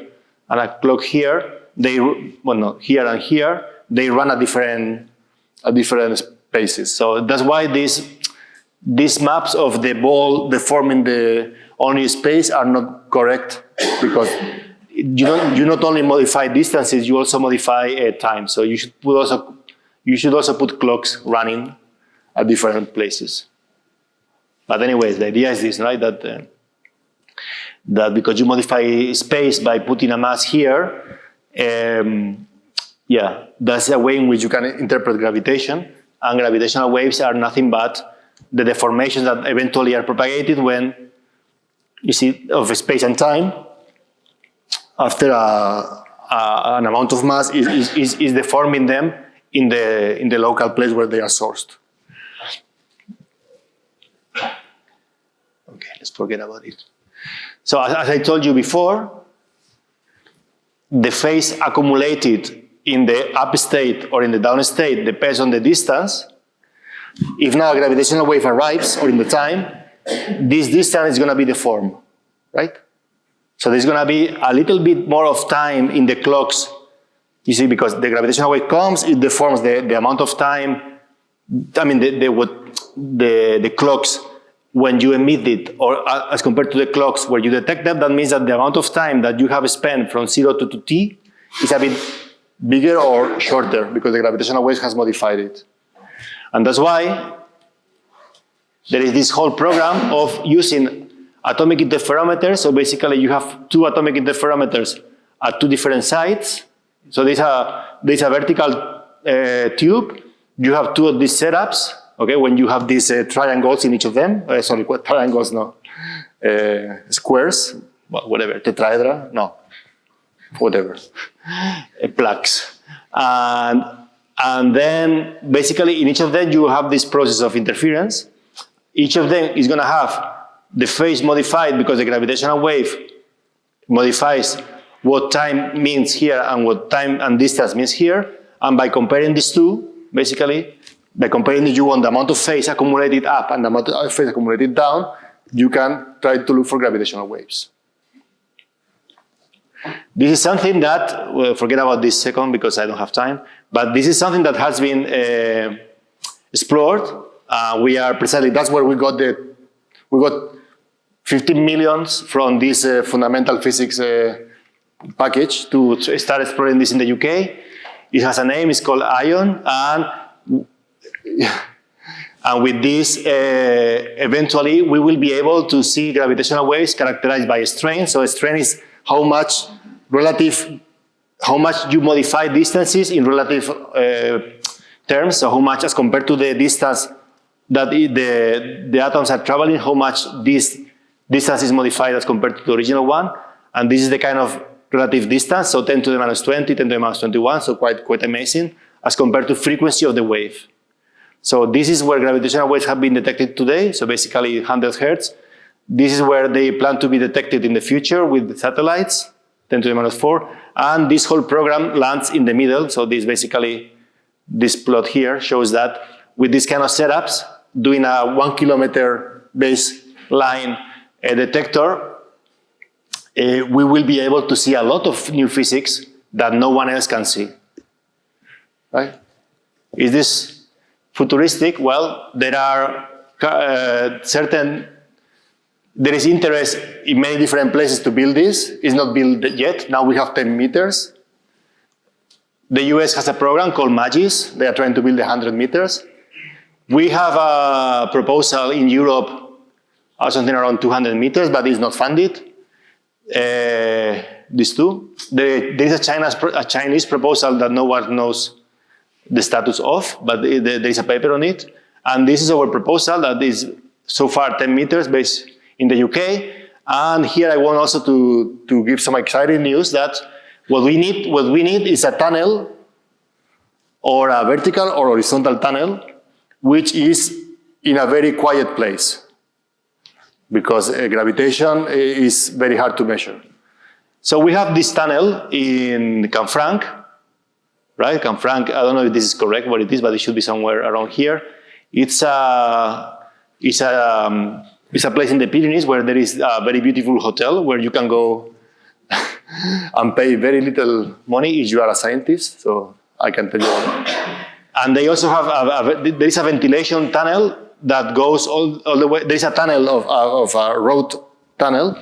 and a clock here, here and here, they run at different spaces. So that's why these maps of the ball deforming the only space are not correct, because you not only modify distances, you also modify time. So you should also put clocks running at different places. But anyways, the idea is this, right? That because you modify space by putting a mass here, that's a way in which you can interpret gravitation. And gravitational waves are nothing but the deformations that eventually are propagated when you see of space and time after an amount of mass is deforming them in the local place where they are sourced. Okay, let's forget about it. So as I told you before, the phase accumulated in the up state or in the down state depends on the distance. If now a gravitational wave arrives, or in the time, this distance is going to be deformed, right? So there's going to be a little bit more of time in the clocks, you see, because the gravitational wave comes, it deforms the amount of time, I mean, the clocks when you emit it, or as compared to the clocks where you detect them, that means that the amount of time that you have spent from 0 to t is a bit bigger or shorter, because the gravitational wave has modified it. And that's why there is this whole program of using atomic interferometers. So basically you have two atomic interferometers at two different sites. So there's a vertical tube. You have two of these setups, Okay, when you have these triangles in each of them, sorry, what triangles? No, squares, whatever, tetraedra, no, whatever, plaques, and then basically in each of them you have this process of interference. Each of them is going to have the phase modified because the gravitational wave modifies what time means here and what time and distance means here. And by comparing these two, basically, by comparing the U on the amount of phase accumulated up and the amount of phase accumulated down, you can try to look for gravitational waves. This is something that, well, forget about this second because I don't have time, but this is something that has been explored. We are precisely, that's where we got 15 millions from this fundamental physics package to start exploring this in the UK. It has a name, it's called ION, and with this, eventually, we will be able to see gravitational waves characterized by strain. So a strain is how much you modify distances in relative terms, so how much as compared to the distance that the atoms are traveling, how much this distance is modified as compared to the original one. And this is the kind of relative distance, so 10 to the minus 20, 10 to the minus 21, so quite amazing, as compared to frequency of the wave. So this is where gravitational waves have been detected today, so basically 100 hertz. This is where they plan to be detected in the future with satellites, 10 to the minus 4, and this whole program lands in the middle, so this plot here shows that with this kind of setups, doing a 1 kilometer baseline detector, we will be able to see a lot of new physics that no one else can see. Right? Is this futuristic? Well, there are there is interest in many different places to build this. It's not built yet. Now we have 10 meters. The US has a program called MAGIS. They are trying to build 100 meters. We have a proposal in Europe, something around 200 meters, but it's not funded. These two. There is a Chinese proposal that no one knows the status of, but there is a paper on it. And this is our proposal that is so far 10 meters based in the UK. And here I want also to give some exciting news that what we need is a tunnel or a vertical or horizontal tunnel, which is in a very quiet place, because gravitation is very hard to measure. So we have this tunnel in Canfranc, right? Canfranc, I don't know if this is correct, what it is, but it should be somewhere around here. It's a place in the Pyrenees where there is a very beautiful hotel where you can go and pay very little money if you are a scientist, so I can tell you. And they also have, there is a ventilation tunnel that goes all the way. There is a tunnel of a road tunnel,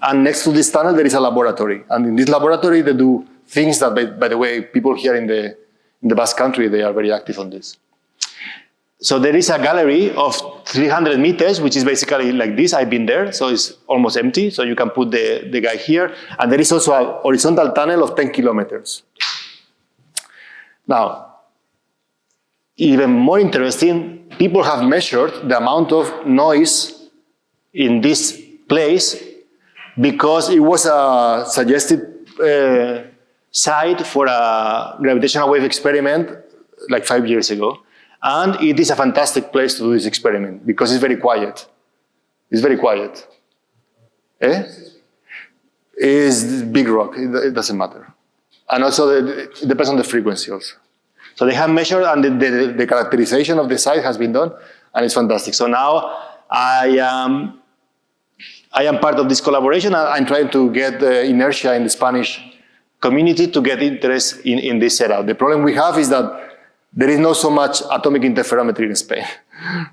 and next to this tunnel there is a laboratory. And in this laboratory they do things that, by the way, people here in the Basque Country, they are very active on this. So there is a gallery of 300 meters, which is basically like this. I've been there, so it's almost empty. So you can put the guy here. And there is also a horizontal tunnel of 10 kilometers. Now, even more interesting, people have measured the amount of noise in this place because it was a suggested site for a gravitational wave experiment like 5 years ago. And it is a fantastic place to do this experiment because it's very quiet. It's very quiet. It's big rock, it doesn't matter. And also it depends on the frequency also. So they have measured and the characterization of the site has been done and it's fantastic. So now I am part of this collaboration. I'm trying to get the inertia in the Spanish community to get interest in this setup. The problem we have is that there is not so much atomic interferometry in Spain,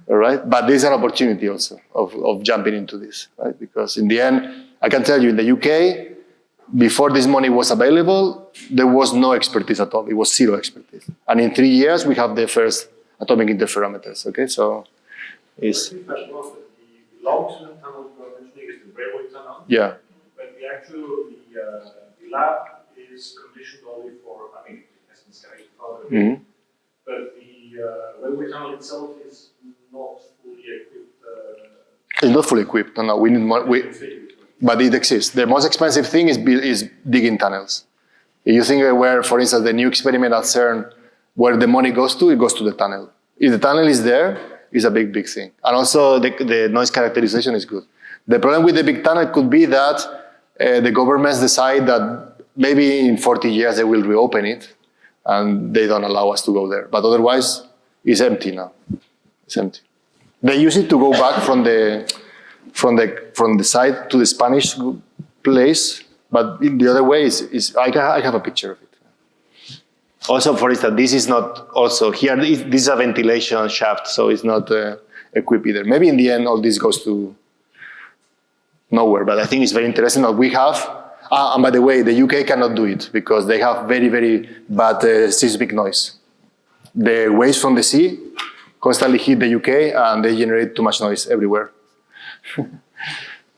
all right? But there's an opportunity also of jumping into this, right? Because in the end, I can tell you in the UK, before this money was available, there was no expertise at all. It was zero expertise. And in 3 years, we have the first atomic interferometers, okay? So it's... The long-term tunnel you are mentioning is the railway tunnel. Yeah. But the lab is conditioned only for, I mean, it has been scattered further. Mm-hmm. But the railway tunnel itself is It's not fully equipped. No, we need more. But it exists. The most expensive thing is digging tunnels. If you think where, for instance, the new experiment at CERN, where the money goes to, it goes to the tunnel. If the tunnel is there, it's a big, big thing. And also the noise characterization is good. The problem with the big tunnel could be that the governments decide that maybe in 40 years they will reopen it and they don't allow us to go there. But otherwise, it's empty now. It's empty. They use it to go back from the side to the Spanish place, but in the other way, I have a picture of it. Also, for instance, this is not also here. This is a ventilation shaft, so it's not equipped either. Maybe in the end, all this goes to nowhere. But I think it's very interesting that we have. And by the way, the UK cannot do it because they have very, very bad seismic noise. The waves from the sea constantly hit the UK and they generate too much noise everywhere.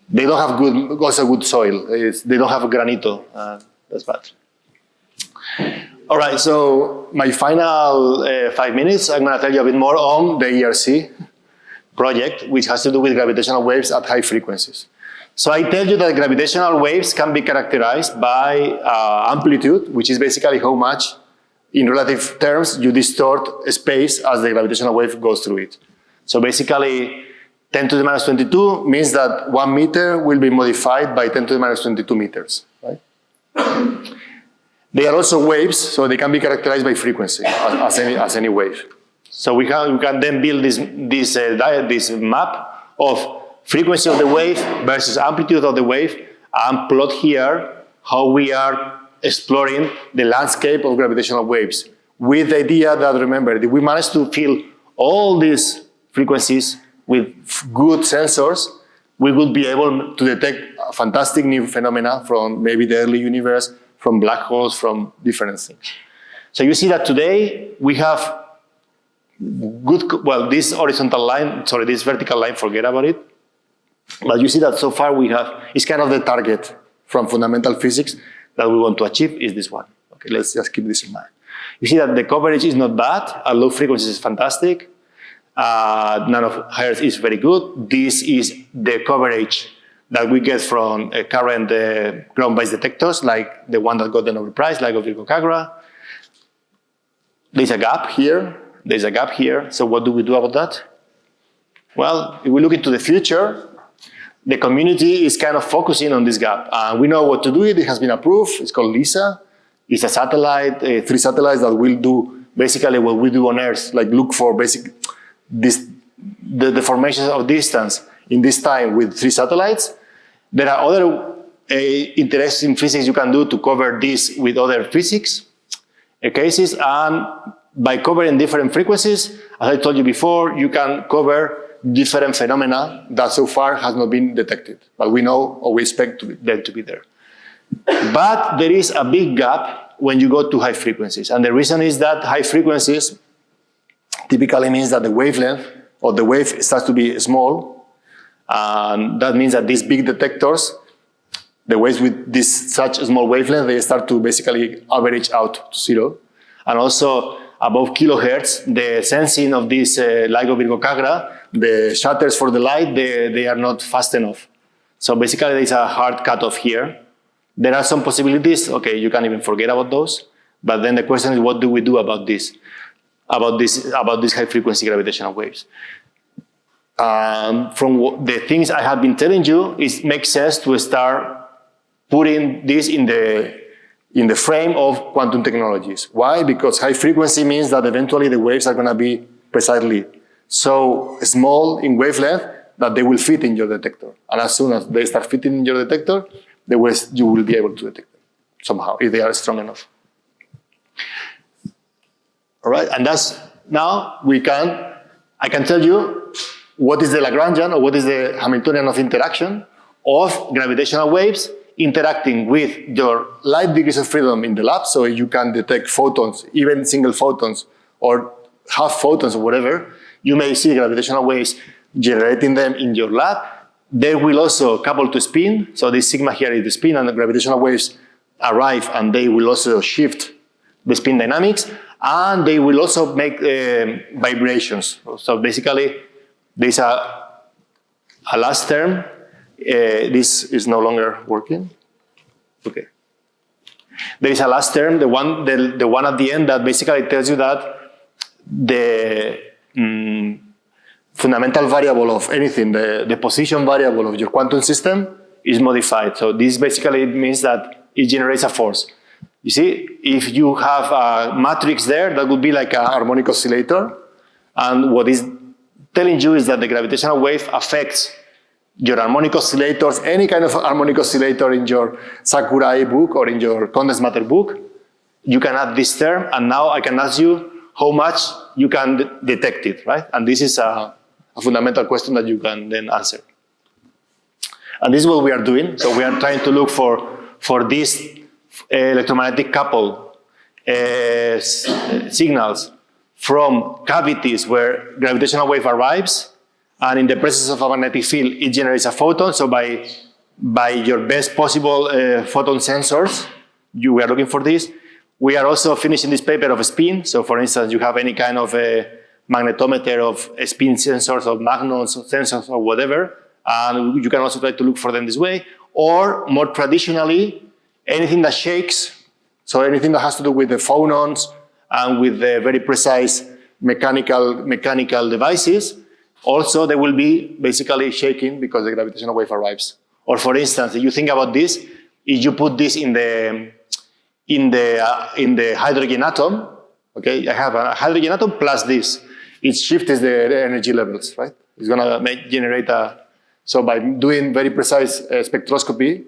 They don't have good soil. They don't have granito. That's bad. All right, so my final 5 minutes, I'm going to tell you a bit more on the ERC project, which has to do with gravitational waves at high frequencies. So I tell you that gravitational waves can be characterized by amplitude, which is basically how much, in relative terms, you distort space as the gravitational wave goes through it. So basically, 10 to the minus 22 means that 1 meter will be modified by 10 to the minus 22 meters, right? They are also waves, so they can be characterized by frequency as any wave. So we can then build this map of frequency of the wave versus amplitude of the wave and plot here how we are exploring the landscape of gravitational waves with the idea that, remember, if we manage to fill all these frequencies with good sensors, we would be able to detect fantastic new phenomena from maybe the early universe, from black holes, from different things. So you see that today we have this horizontal line, sorry, this vertical line, forget about it. But you see that so far we have, it's kind of the target from fundamental physics that we want to achieve is this one. Okay, let's just keep this in mind. You see that the coverage is not bad, at low frequencies is fantastic, nanohertz is very good. This is the coverage that we get from current ground-based detectors, like the one that got the Nobel Prize, like Virgo Kagra. There's a gap here, there's a gap here, so what do we do about that? Well, if we look into the future, the community is kind of focusing on this gap. We know what to do. It has been approved. It's called LISA. It's a satellite, 3 satellites that will do basically what we do on Earth, like look for the deformations of distance in this time with 3 satellites. There are other interesting physics you can do to cover this with other physics cases. And by covering different frequencies, as I told you before, you can cover different phenomena that so far has not been detected, but we know or we expect them to be there. But there is a big gap when you go to high frequencies, and the reason is that high frequencies typically means that the wavelength or the wave starts to be small, and that means that these big detectors, the waves with this such a small wavelength, they start to basically average out to 0, and also above kilohertz, the sensing of this LIGO Virgo Kagra, the shutters for the light, they are not fast enough. So basically there's a hard cutoff here. There are some possibilities, okay, you can even forget about those, but then the question is, what do we do about this? About these high frequency gravitational waves? From the things I have been telling you, it makes sense to start putting this in the frame of quantum technologies. Why? Because high frequency means that eventually the waves are going to be precisely so small in wavelength that they will fit in your detector. And as soon as they start fitting in your detector, the waves, you will be able to detect them somehow, if they are strong enough. All right, and that's, now I can tell you what is the Lagrangian, or what is the Hamiltonian of interaction of gravitational waves interacting with your light degrees of freedom in the lab, so you can detect photons, even single photons, or half photons or whatever. You may see gravitational waves generating them in your lab. They will also couple to spin, so this sigma here is the spin, and the gravitational waves arrive and they will also shift the spin dynamics, and they will also make vibrations. So basically, there's a a last term. This is no longer working. Okay. There is a last term, the one at the end that basically tells you that the fundamental variable of anything, the position variable of your quantum system is modified. So this basically means that it generates a force. You see, if you have a matrix there, that would be like a harmonic oscillator. And what is telling you is that the gravitational wave affects your harmonic oscillators, any kind of harmonic oscillator in your Sakurai book or in your condensed matter book. You can add this term, and now I can ask you how much you can detect it, right? And this is a fundamental question that you can then answer. And this is what we are doing. So we are trying to look for this electromagnetic couple signals from cavities where gravitational wave arrives, and in the presence of a magnetic field, it generates a photon. So by your best possible photon sensors, we are looking for this. We are also finishing this paper of spin. So for instance, you have any kind of a magnetometer of spin sensors or magnons or sensors or whatever, and you can also try to look for them this way. Or more traditionally, anything that shakes, so anything that has to do with the phonons and with the very precise mechanical devices, also they will be basically shaking because the gravitational wave arrives. Or for instance, if you think about this, if you put this in the hydrogen atom, okay, I have a hydrogen atom plus this. It shifts the energy levels, right? It's gonna generate so by doing very precise spectroscopy,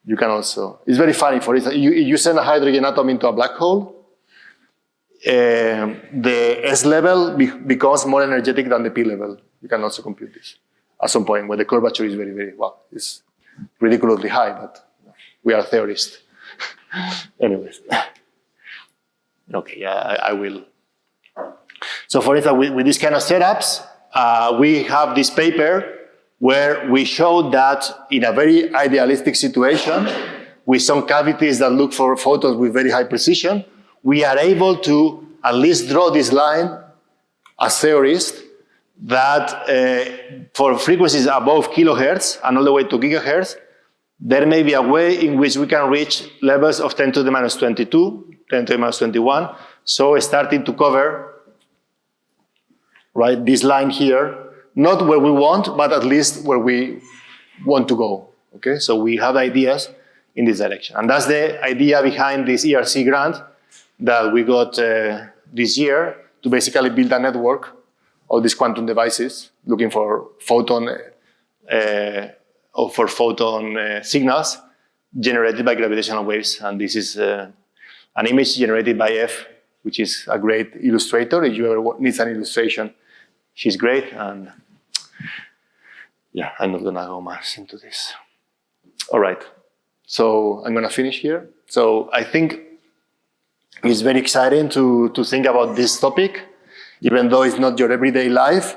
you can also, it's very funny, for instance, you send a hydrogen atom into a black hole, the S level becomes more energetic than the P level. You can also compute this at some point where the curvature is very, very, well, it's ridiculously high, but we are theorists. Anyways. Okay, yeah, I will. So for instance, with these kind of setups, we have this paper where we showed that in a very idealistic situation, with some cavities that look for photons with very high precision, we are able to at least draw this line as theorists that for frequencies above kilohertz and all the way to gigahertz, there may be a way in which we can reach levels of 10 to the minus 22, 10 to the minus 21. So starting to cover, right, this line here, not where we want, but at least where we want to go. Okay, so we have ideas in this direction. And that's the idea behind this ERC grant that we got this year to basically build a network of these quantum devices looking for photon signals generated by gravitational waves. And this is an image generated by F, which is a great illustrator. If you ever need an illustration, she's great. And yeah, I'm not gonna go much into this. All right, so I'm gonna finish here. So I think it's very exciting to think about this topic, even though it's not your everyday life.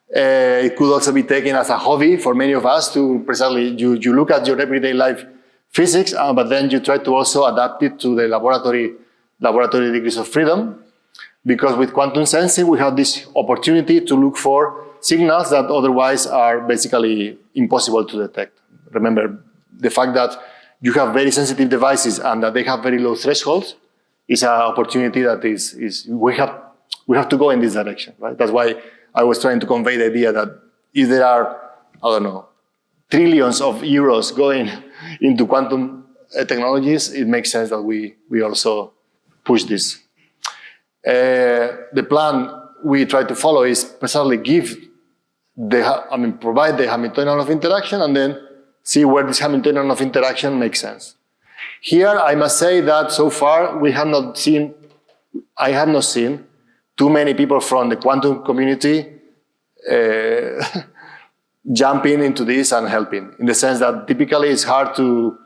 It could also be taken as a hobby for many of us to precisely, you look at your everyday life physics, but then you try to also adapt it to the laboratory degrees of freedom. Because with quantum sensing, we have this opportunity to look for signals that otherwise are basically impossible to detect. Remember, the fact that you have very sensitive devices and that they have very low thresholds is an opportunity that we have to go in this direction, right? That's why I was trying to convey the idea that if there are, I don't know, trillions of euros going into quantum technologies, it makes sense that we also push this. The plan we try to follow is precisely provide the Hamiltonian of interaction and then see where this Hamiltonian of interaction makes sense. Here, I must say that so far I have not seen too many people from the quantum community jumping into this and helping, in the sense that typically it's hard to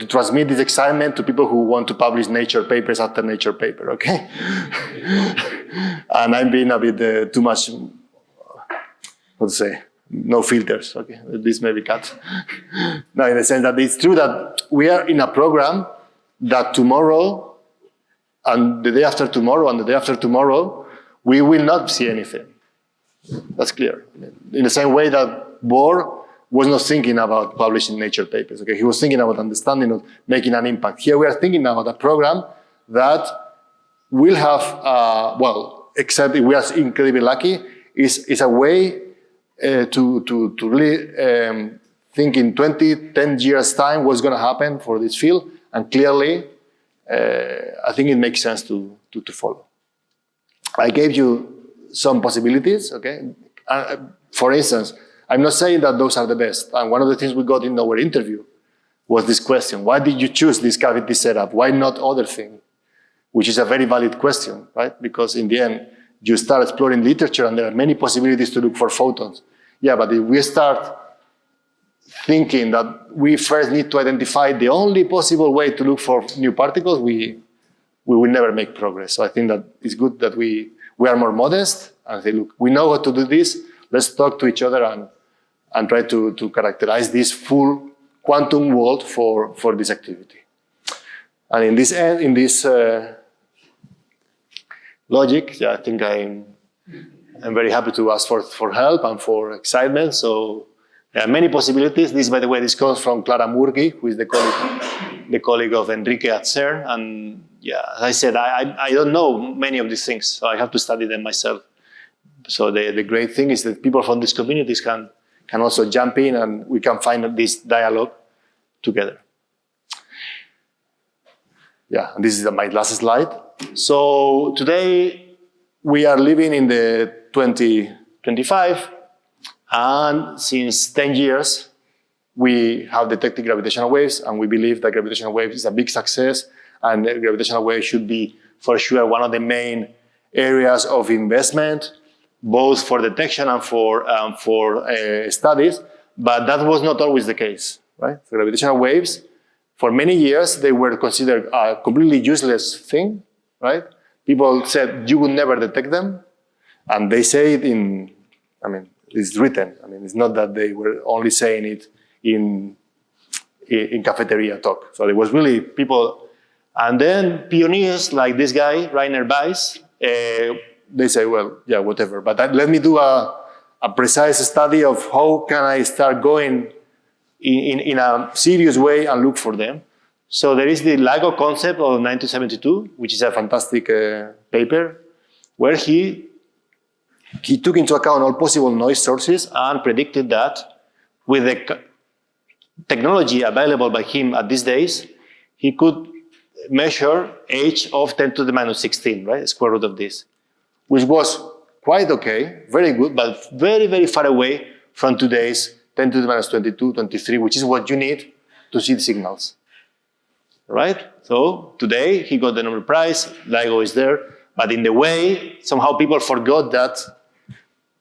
transmit this excitement to people who want to publish Nature papers after Nature paper, okay? And I'm being a bit too much, no filters, okay? This may be cut. No, in the sense that it's true that we are in a program that tomorrow and the day after tomorrow and the day after tomorrow, we will not see anything. That's clear. In the same way that Bohr was not thinking about publishing Nature papers. Okay, he was thinking about understanding of making an impact. Here we are thinking about a program that will have, well, except if we are incredibly lucky, is a way to really think in 10 years time what's going to happen for this field, and clearly, I think it makes sense to follow. I gave you some possibilities, okay? For instance, I'm not saying that those are the best. And one of the things we got in our interview was this question: why did you choose this cavity setup? Why not other thing? Which is a very valid question, right? Because in the end, you start exploring literature and there are many possibilities to look for photons. Yeah, but if we start thinking that we first need to identify the only possible way to look for new particles, we will never make progress. So I think that it's good that we are more modest and say, look, we know how to do this. Let's talk to each other and try to characterize this full quantum world for this activity. And in this logic, yeah, I think I'm very happy to ask for help and for excitement. So there are many possibilities. This, by the way, this comes from Clara Murgui, who is the colleague of Enrique at CERN. And yeah, as I said, I don't know many of these things, so I have to study them myself. So the great thing is that people from these communities can also jump in and we can find this dialogue together. Yeah, and this is my last slide. So today we are living in the 2025, and since 10 years we have detected gravitational waves, and we believe that gravitational waves is a big success, and gravitational waves should be for sure one of the main areas of investment, both for detection and for studies. But that was not always the case, right? So gravitational waves, for many years, they were considered a completely useless thing, right? People said you would never detect them, and they say it in, I mean, it's written. I mean, it's not that they were only saying it in cafeteria talk. So there was really people, and then pioneers like this guy, Rainer Weiss, they say, well, yeah, whatever. But let me do a precise study of how can I start going in a serious way and look for them. So there is the LIGO concept of 1972, which is a fantastic paper, where he took into account all possible noise sources and predicted that with the technology available by him at these days, he could measure h of 10 to the minus 16, right? Square root of this, which was quite okay, very good, but very, very far away from today's 10 to the minus 22, 23, which is what you need to see the signals, right? So today he got the Nobel Prize, LIGO is there, but in the way, somehow people forgot that,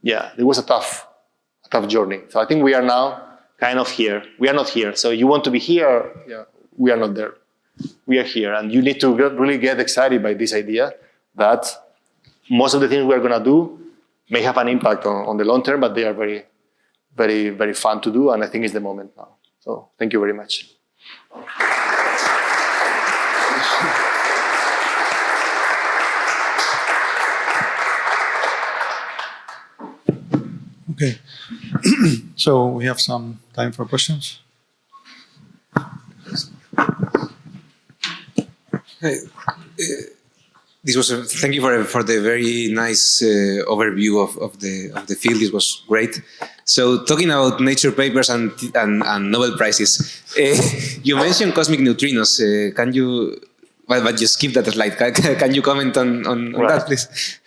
yeah, it was a tough journey. So I think we are now kind of here. We are not here. So you want to be here, yeah, we are not there. We are here, and you need to really get excited by this idea that most of the things we are going to do may have an impact on the long term, but they are very, very, very fun to do, and I think it's the moment now. So thank you very much. Okay. So we have some time for questions. Hey, thank you for the very nice overview of the field. It was great. So talking about Nature papers and Nobel Prizes, you mentioned cosmic neutrinos. Can you? Well, but just skip that slide. Can you comment on that, please?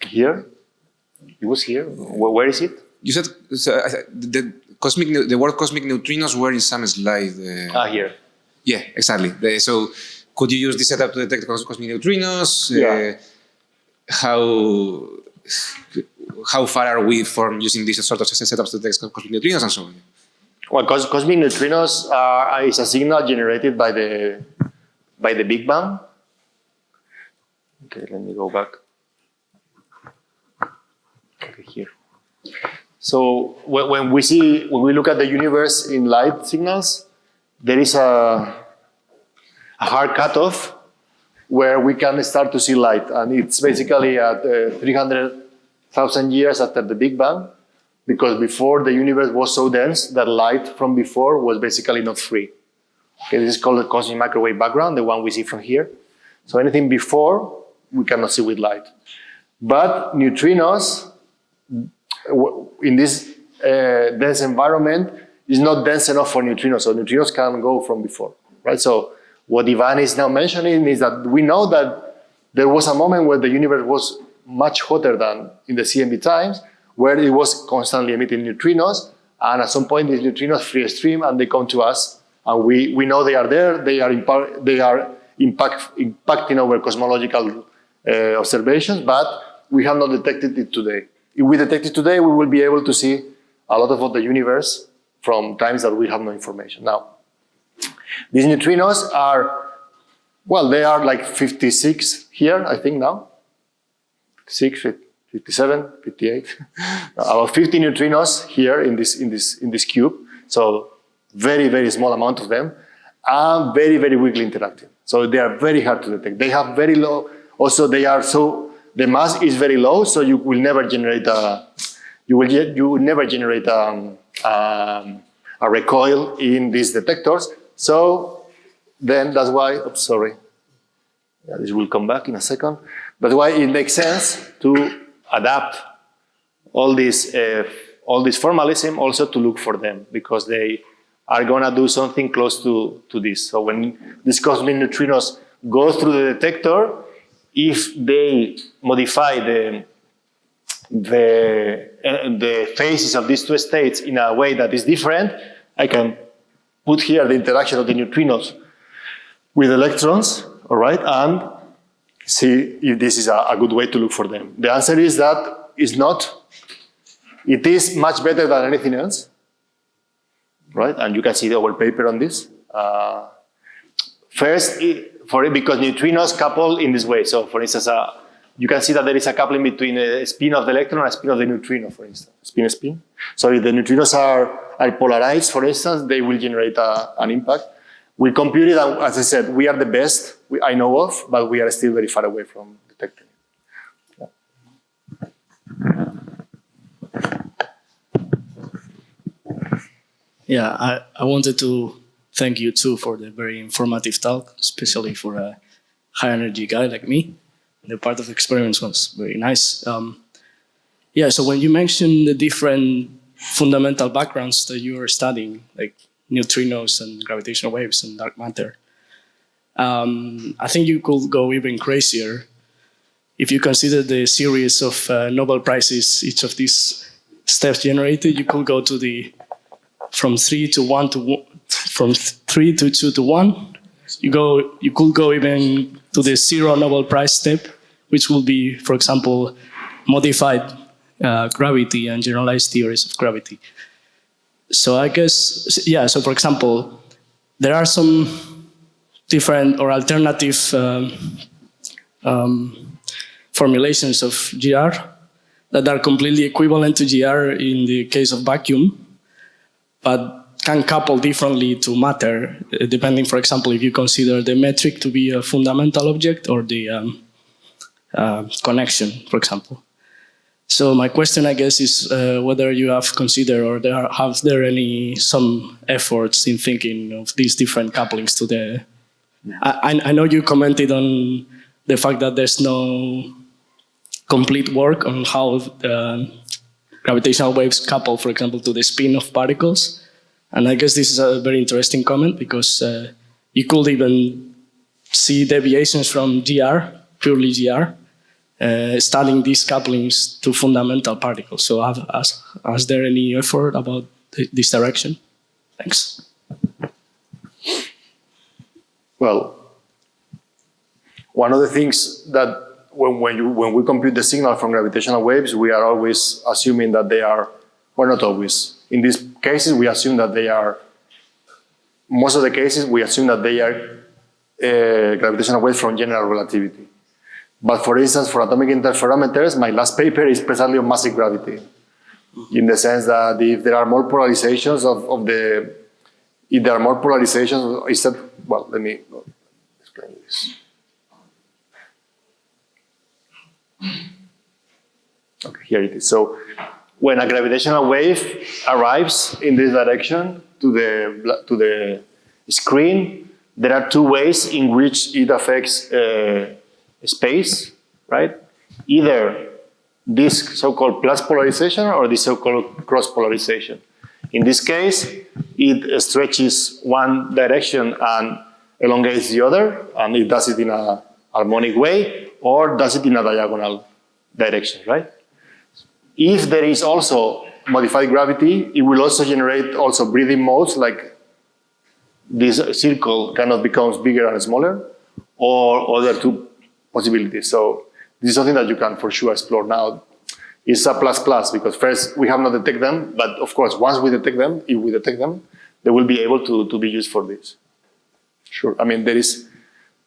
Here? It was here? Where is it? You said the word cosmic neutrinos were in some slide. Here. Yeah, exactly. So could you use this setup to detect cosmic neutrinos? Yeah. How far are we from using these sort of setups to detect cosmic neutrinos and so on? Well, cosmic neutrinos is a signal generated by the Big Bang. Okay, let me go back. Okay, here. So when we look at the universe in light signals, there is a hard cutoff where we can start to see light. And it's basically at 300,000 years after the Big Bang, because before the universe was so dense that light from before was basically not free. Okay, this is called the cosmic microwave background, the one we see from here. So anything before, we cannot see with light. But neutrinos, in this dense environment, is not dense enough for neutrinos, so neutrinos can go from before, right? So what Ivan is now mentioning is that we know that there was a moment where the universe was much hotter than in the CMB times, where it was constantly emitting neutrinos, and at some point these neutrinos free stream and they come to us, and we know they are there, they are impacting our cosmological observations, but we have not detected it today. If we detect it today, we will be able to see a lot of the universe from times that we have no information. Now, these neutrinos are, well, they are like 56 here, I think now. 6, 57, 58. About 50 neutrinos here in this cube. So very, very small amount of them, and very, very weakly interacting. So they are very hard to detect. They have very low, also they are so, the mass is very low, so you will never generate a recoil in these detectors. So then that's why, oops, sorry. Yeah, this will come back in a second. That's why it makes sense to adapt all this formalism also to look for them, because they are gonna do something close to this. So when these cosmic neutrinos go through the detector, if they modify the phases of these two states in a way that is different, I can put here the interaction of the neutrinos with electrons, all right, and see if this is a good way to look for them. The answer is that it's not. It is much better than anything else, right? And you can see our paper on this. First, because neutrinos couple in this way. So, for instance, you can see that there is a coupling between a spin of the electron and a spin of the neutrino, for instance. Spin. So if the neutrinos are polarized, for instance, they will generate an impact. We compute it, and as I said, we are the best I know of, but we are still very far away from detecting it. Yeah, I wanted to thank you too for the very informative talk, especially for a high energy guy like me. The part of the experiments was very nice. Yeah, so when you mentioned the different fundamental backgrounds that you were studying, like neutrinos and gravitational waves and dark matter, I think you could go even crazier if you consider the series of Nobel Prizes each of these steps generated. You could go to from 3 to 1 to from 3 to 2 to 1. You could go even to the 0 Nobel Prize step, which will be, for example, modified gravity and generalized theories of gravity. So I guess, yeah, so for example, there are some different or alternative formulations of GR that are completely equivalent to GR in the case of vacuum, but can couple differently to matter, depending, for example, if you consider the metric to be a fundamental object or the connection, for example. So my question, I guess, is whether you have considered or have there some efforts in thinking of these different couplings to the... I know you commented on the fact that there's no complete work on how gravitational waves couple, for example, to the spin of particles. And I guess this is a very interesting comment because you could even see deviations from GR, purely GR, studying these couplings to fundamental particles. So has there any effort about this direction? Thanks. Well, one of the things that when we compute the signal from gravitational waves, we are always assuming that they are, well, not always. In these cases, we assume that they are, most of the cases, we assume that they are gravitational waves from general relativity. But for instance, for atomic interferometers, my last paper is precisely on massive gravity, in the sense that if there are more polarizations of the if there are more polarizations, is that, well, let me explain this. Okay, here it is. So when a gravitational wave arrives in this direction to the screen, there are two ways in which it affects space, right? Either this so-called plus polarization or this so-called cross polarization. In this case, it stretches one direction and elongates the other, and it does it in a harmonic way, or does it in a diagonal direction, right? If there is also modified gravity, it will also generate also breathing modes, like this circle kind of becomes bigger and smaller, or other two possibilities. So this is something that you can for sure explore now. It's a plus, because first we have not detected them, but of course, once we detect them, if we detect them, they will be able to be used for this. Sure, I mean, there is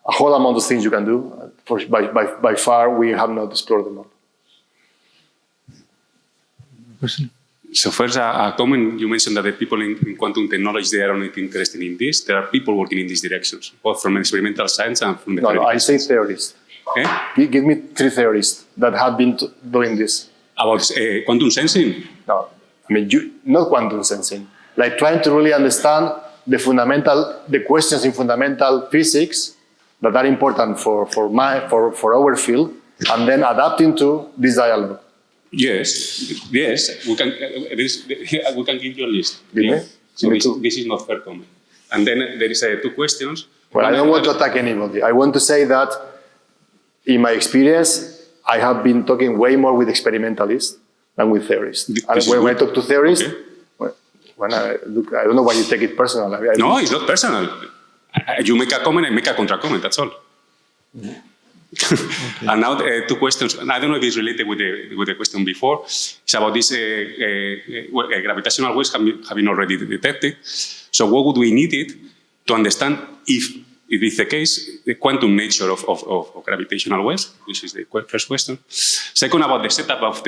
a whole amount of things you can do. By far, we have not explored them all. Question? So first, a comment, you mentioned that the people in quantum technology, they are not interested in this. There are people working in these directions, both from experimental science and from the No, I say theorists. Okay? Give me 3 theorists that have been doing this. About quantum sensing? No, I mean, not quantum sensing. Like trying to really understand the questions in fundamental physics that are important for our field, and then adapting to this dialogue. Yes, we can. We can give you a list. Give me? So Give me this is not fair comment. And then there is 2 questions. Well, I don't want to attack anybody. I want to say that, in my experience, I have been talking way more with experimentalists than with theorists. And when I talk to theorists, okay. When I don't know why you take it personal. No, it's not personal. You make a comment, I make a contra comment. That's all. Okay. And now 2 questions. And I don't know if it's related with the question before. It's about this gravitational waves have been already detected. So what would we need it to understand if it is the case, the quantum nature of gravitational waves? This is the first question. Second, about the setup of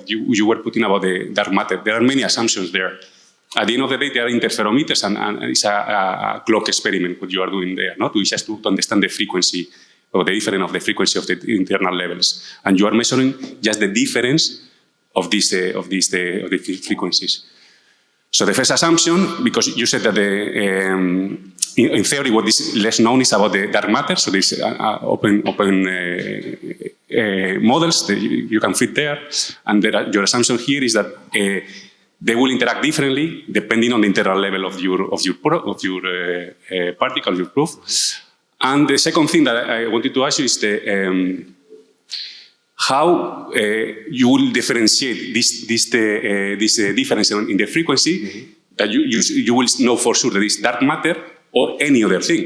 you were putting about the dark matter. There are many assumptions there. At the end of the day, there are interferometers, and it's a clock experiment what you are doing there, not just to understand the frequency or the difference of the frequency of the internal levels, and you are measuring just the difference of these frequencies. So the first assumption, because you said that in theory what is less known is about the dark matter, so there's open models that you can fit there, and your assumption here is that they will interact differently depending on the internal level of your particle, your proof. And the second thing that I wanted to ask you is how you will differentiate this difference in the frequency that you will know for sure that it's dark matter or any other thing.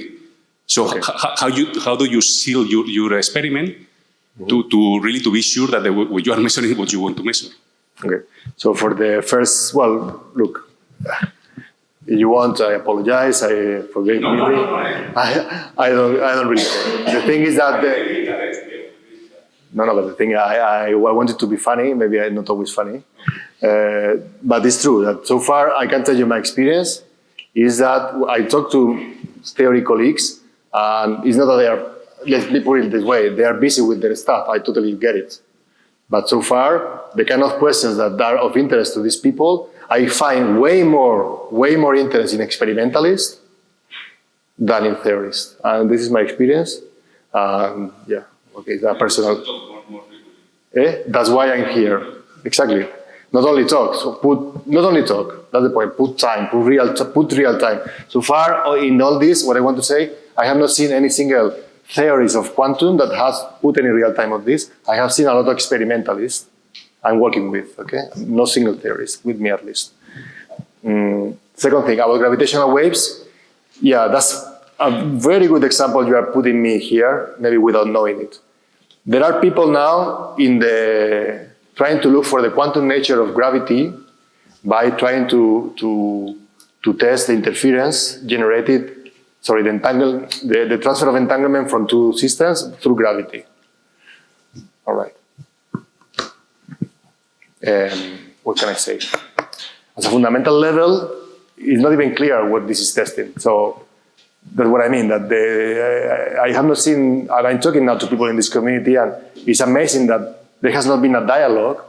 So okay. How do you seal your experiment to really be sure that what you are measuring what you want to measure? Okay. So for the first, well, look, if you want, I apologize. I forgive me. I don't really care. The thing is that but the thing I wanted to be funny. Maybe I'm not always funny, but it's true that so far I can tell you my experience is that I talk to theory colleagues, and it's not that they are. Let's put it this way: they are busy with their stuff. I totally get it. But so far, the kind of questions that are of interest to these people, I find way more interest in experimentalists than in theorists. And this is my experience. Yeah, okay, it's a personal. That's why I'm here. Exactly. Not only talk. Not only talk. That's the point. Put time. Put real time. So far in all this, what I want to say, I have not seen any single theories of quantum that has put any real time on this. I have seen a lot of experimentalists I'm working with, okay? No single theories, with me at least. Second thing, about gravitational waves. Yeah, that's a very good example you are putting me here, maybe without knowing it. There are people now trying to look for the quantum nature of gravity by trying to test the interference generated the transfer of entanglement from 2 systems through gravity. All right. What can I say? As a fundamental level, it's not even clear what this is testing. So that's what I mean, that I have not seen, and I'm talking now to people in this community, and it's amazing that there has not been a dialogue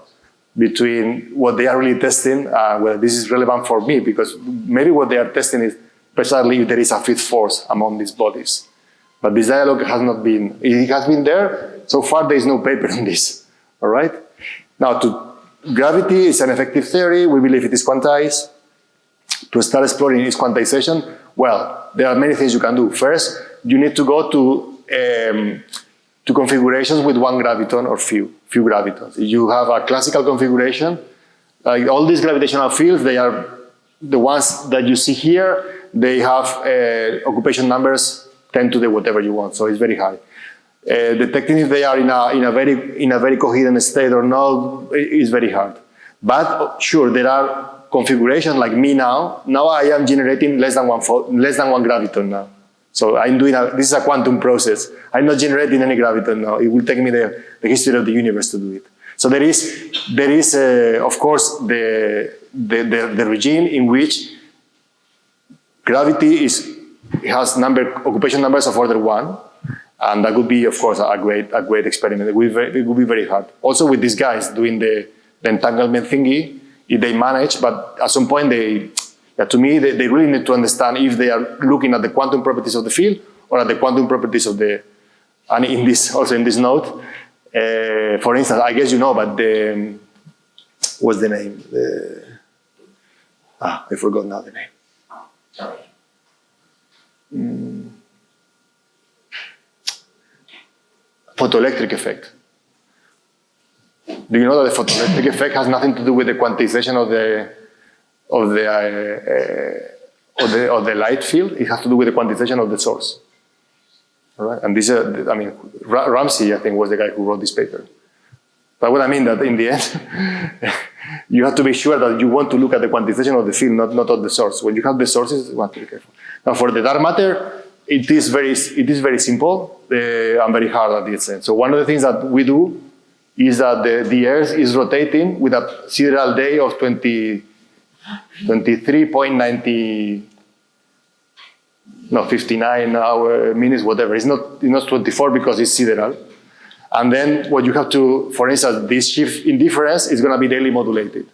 between what they are really testing and whether this is relevant for me, because maybe what they are testing is precisely if there is a fifth force among these bodies. But this dialogue has not been, it has been there, so far there is no paper on this, all right? Now, gravity is an effective theory, we believe it is quantized. To start exploring its quantization, well, there are many things you can do. First, you need to go to configurations with one graviton or few gravitons. You have a classical configuration, like all these gravitational fields, they are the ones that you see here, they have occupation numbers 10 to the whatever you want, so it's very high. Detecting if they are in a very coherent state or not is very hard. But sure, there are configurations like me now. Now I am generating less than one graviton now. So I'm doing this is a quantum process. I'm not generating any graviton now. It will take me the history of the universe to do it. So there is of course the regime in which gravity has occupation numbers of order 1, and that would be of course a great experiment. It would be very hard. Also with these guys doing the entanglement thingy, if they manage, but at some point to me, they really need to understand if they are looking at the quantum properties of the field or at the quantum properties of the, and in this note, for instance, I guess you know, but what's the name? I forgot now the name. Photoelectric effect. Do you know that the photoelectric effect has nothing to do with the quantization of the light field? It has to do with the quantization of the source. All right? And this, Ramsey, I think, was the guy who wrote this paper. But what I mean that in the end, you have to be sure that you want to look at the quantization of the field, not of the source. When you have the sources, you want to be careful. Now, for the dark matter, it is very simple and very hard at the end. So one of the things that we do is that the Earth is rotating with a sidereal day of 59 minutes, whatever. It's not 24 because it's sidereal. And then what you have to, for instance, this shift in difference is going to be daily modulated.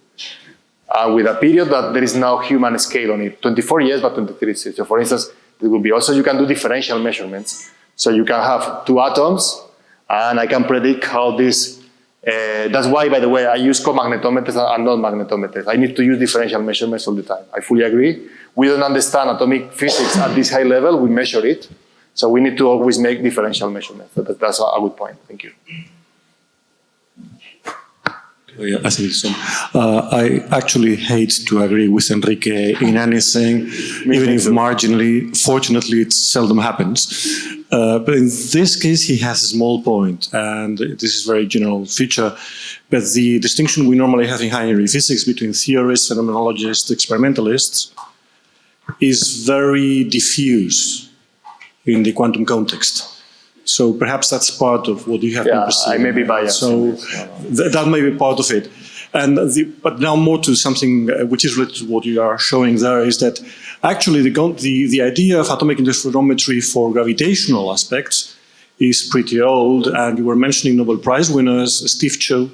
With a period that there is no human scale on it. 24 years, but 23 years. So for instance, it will be also, you can do differential measurements. So you can have 2 atoms, and I can predict how this, that's why, by the way, I use co-magnetometers and non-magnetometers. I need to use differential measurements all the time. I fully agree. We don't understand atomic physics at this high level, we measure it. So we need to always make differential measurements. That's a good point. Thank you. Yeah, I think so. I actually hate to agree with Enrique in anything, even if marginally. Fortunately, it seldom happens. But in this case, he has a small point, and this is a very general feature. But the distinction we normally have in high energy physics between theorists, phenomenologists, experimentalists is very diffuse in the quantum context. So perhaps that's part of what you have been perceiving. I may be biased. So that may be part of it. And but now more to something which is related to what you are showing there is that actually the idea of atomic interferometry for gravitational aspects is pretty old. And you were mentioning Nobel Prize winners. Steve Cho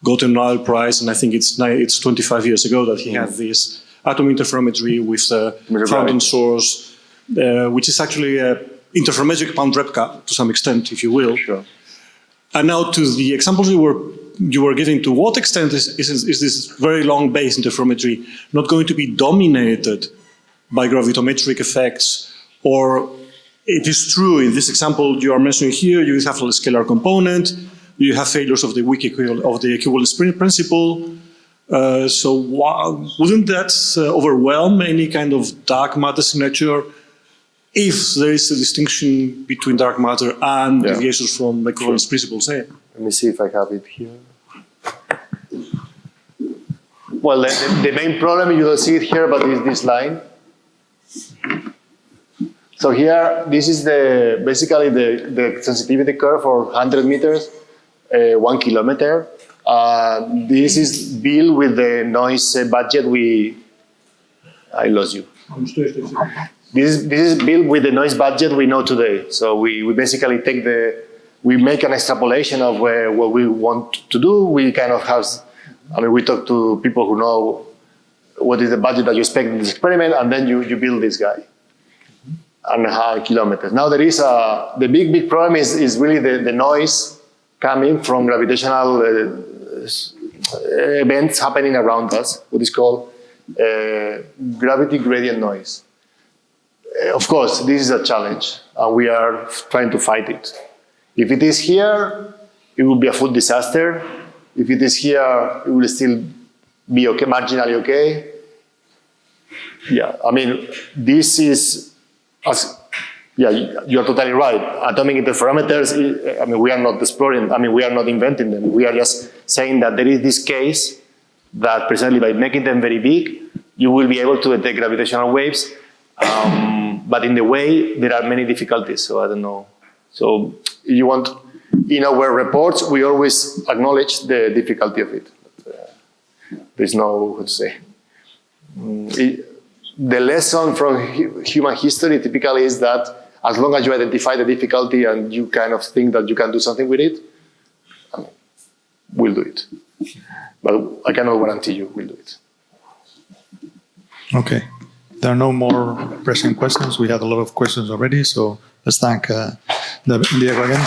got a Nobel Prize, and I think it's 25 years ago that he had this atom interferometry with a fountain source, which is actually a interferometric pound replica to some extent, if you will. Sure. And now to the examples you were giving, to what extent is this very long base interferometry not going to be dominated by gravitometric effects? Or it is true in this example you are mentioning here, you have a scalar component, you have failures of the weak equivalence principle. So wouldn't that overwhelm any kind of dark matter signature if there is a distinction between dark matter and deviations from equivalence principles? Let me see if I have it here. Well, the main problem, you don't see it here, but is this line. So here, this is basically the sensitivity curve for 100 meters, 1 kilometer. This is built with the noise budget we I lost you. This is built with the noise budget we know today. So we basically we make an extrapolation of what we want to do. We kind of have, we talk to people who know what is the budget that you expect in this experiment, and then you build this guy. And how kilometers. Now there is the big problem is really the noise coming from gravitational events happening around us, what is called gravity gradient noise. Of course, this is a challenge, and we are trying to fight it. If it is here, it will be a full disaster. If it is here, it will still be okay, marginally okay. Yeah, this is, you are totally right. Atomic interferometers, we are not exploring, we are not inventing them. We are just saying that there is this case that precisely by making them very big, you will be able to detect gravitational waves. But in the way, there are many difficulties, so I don't know. So you want, in our reports, we always acknowledge the difficulty of it. But, there's no, how to say. The lesson from human history typically is that as long as you identify the difficulty and you kind of think that you can do something with it, we'll do it. But I cannot guarantee you we'll do it. Okay. There are no more pressing questions. We had a lot of questions already, so let's thank Diego again.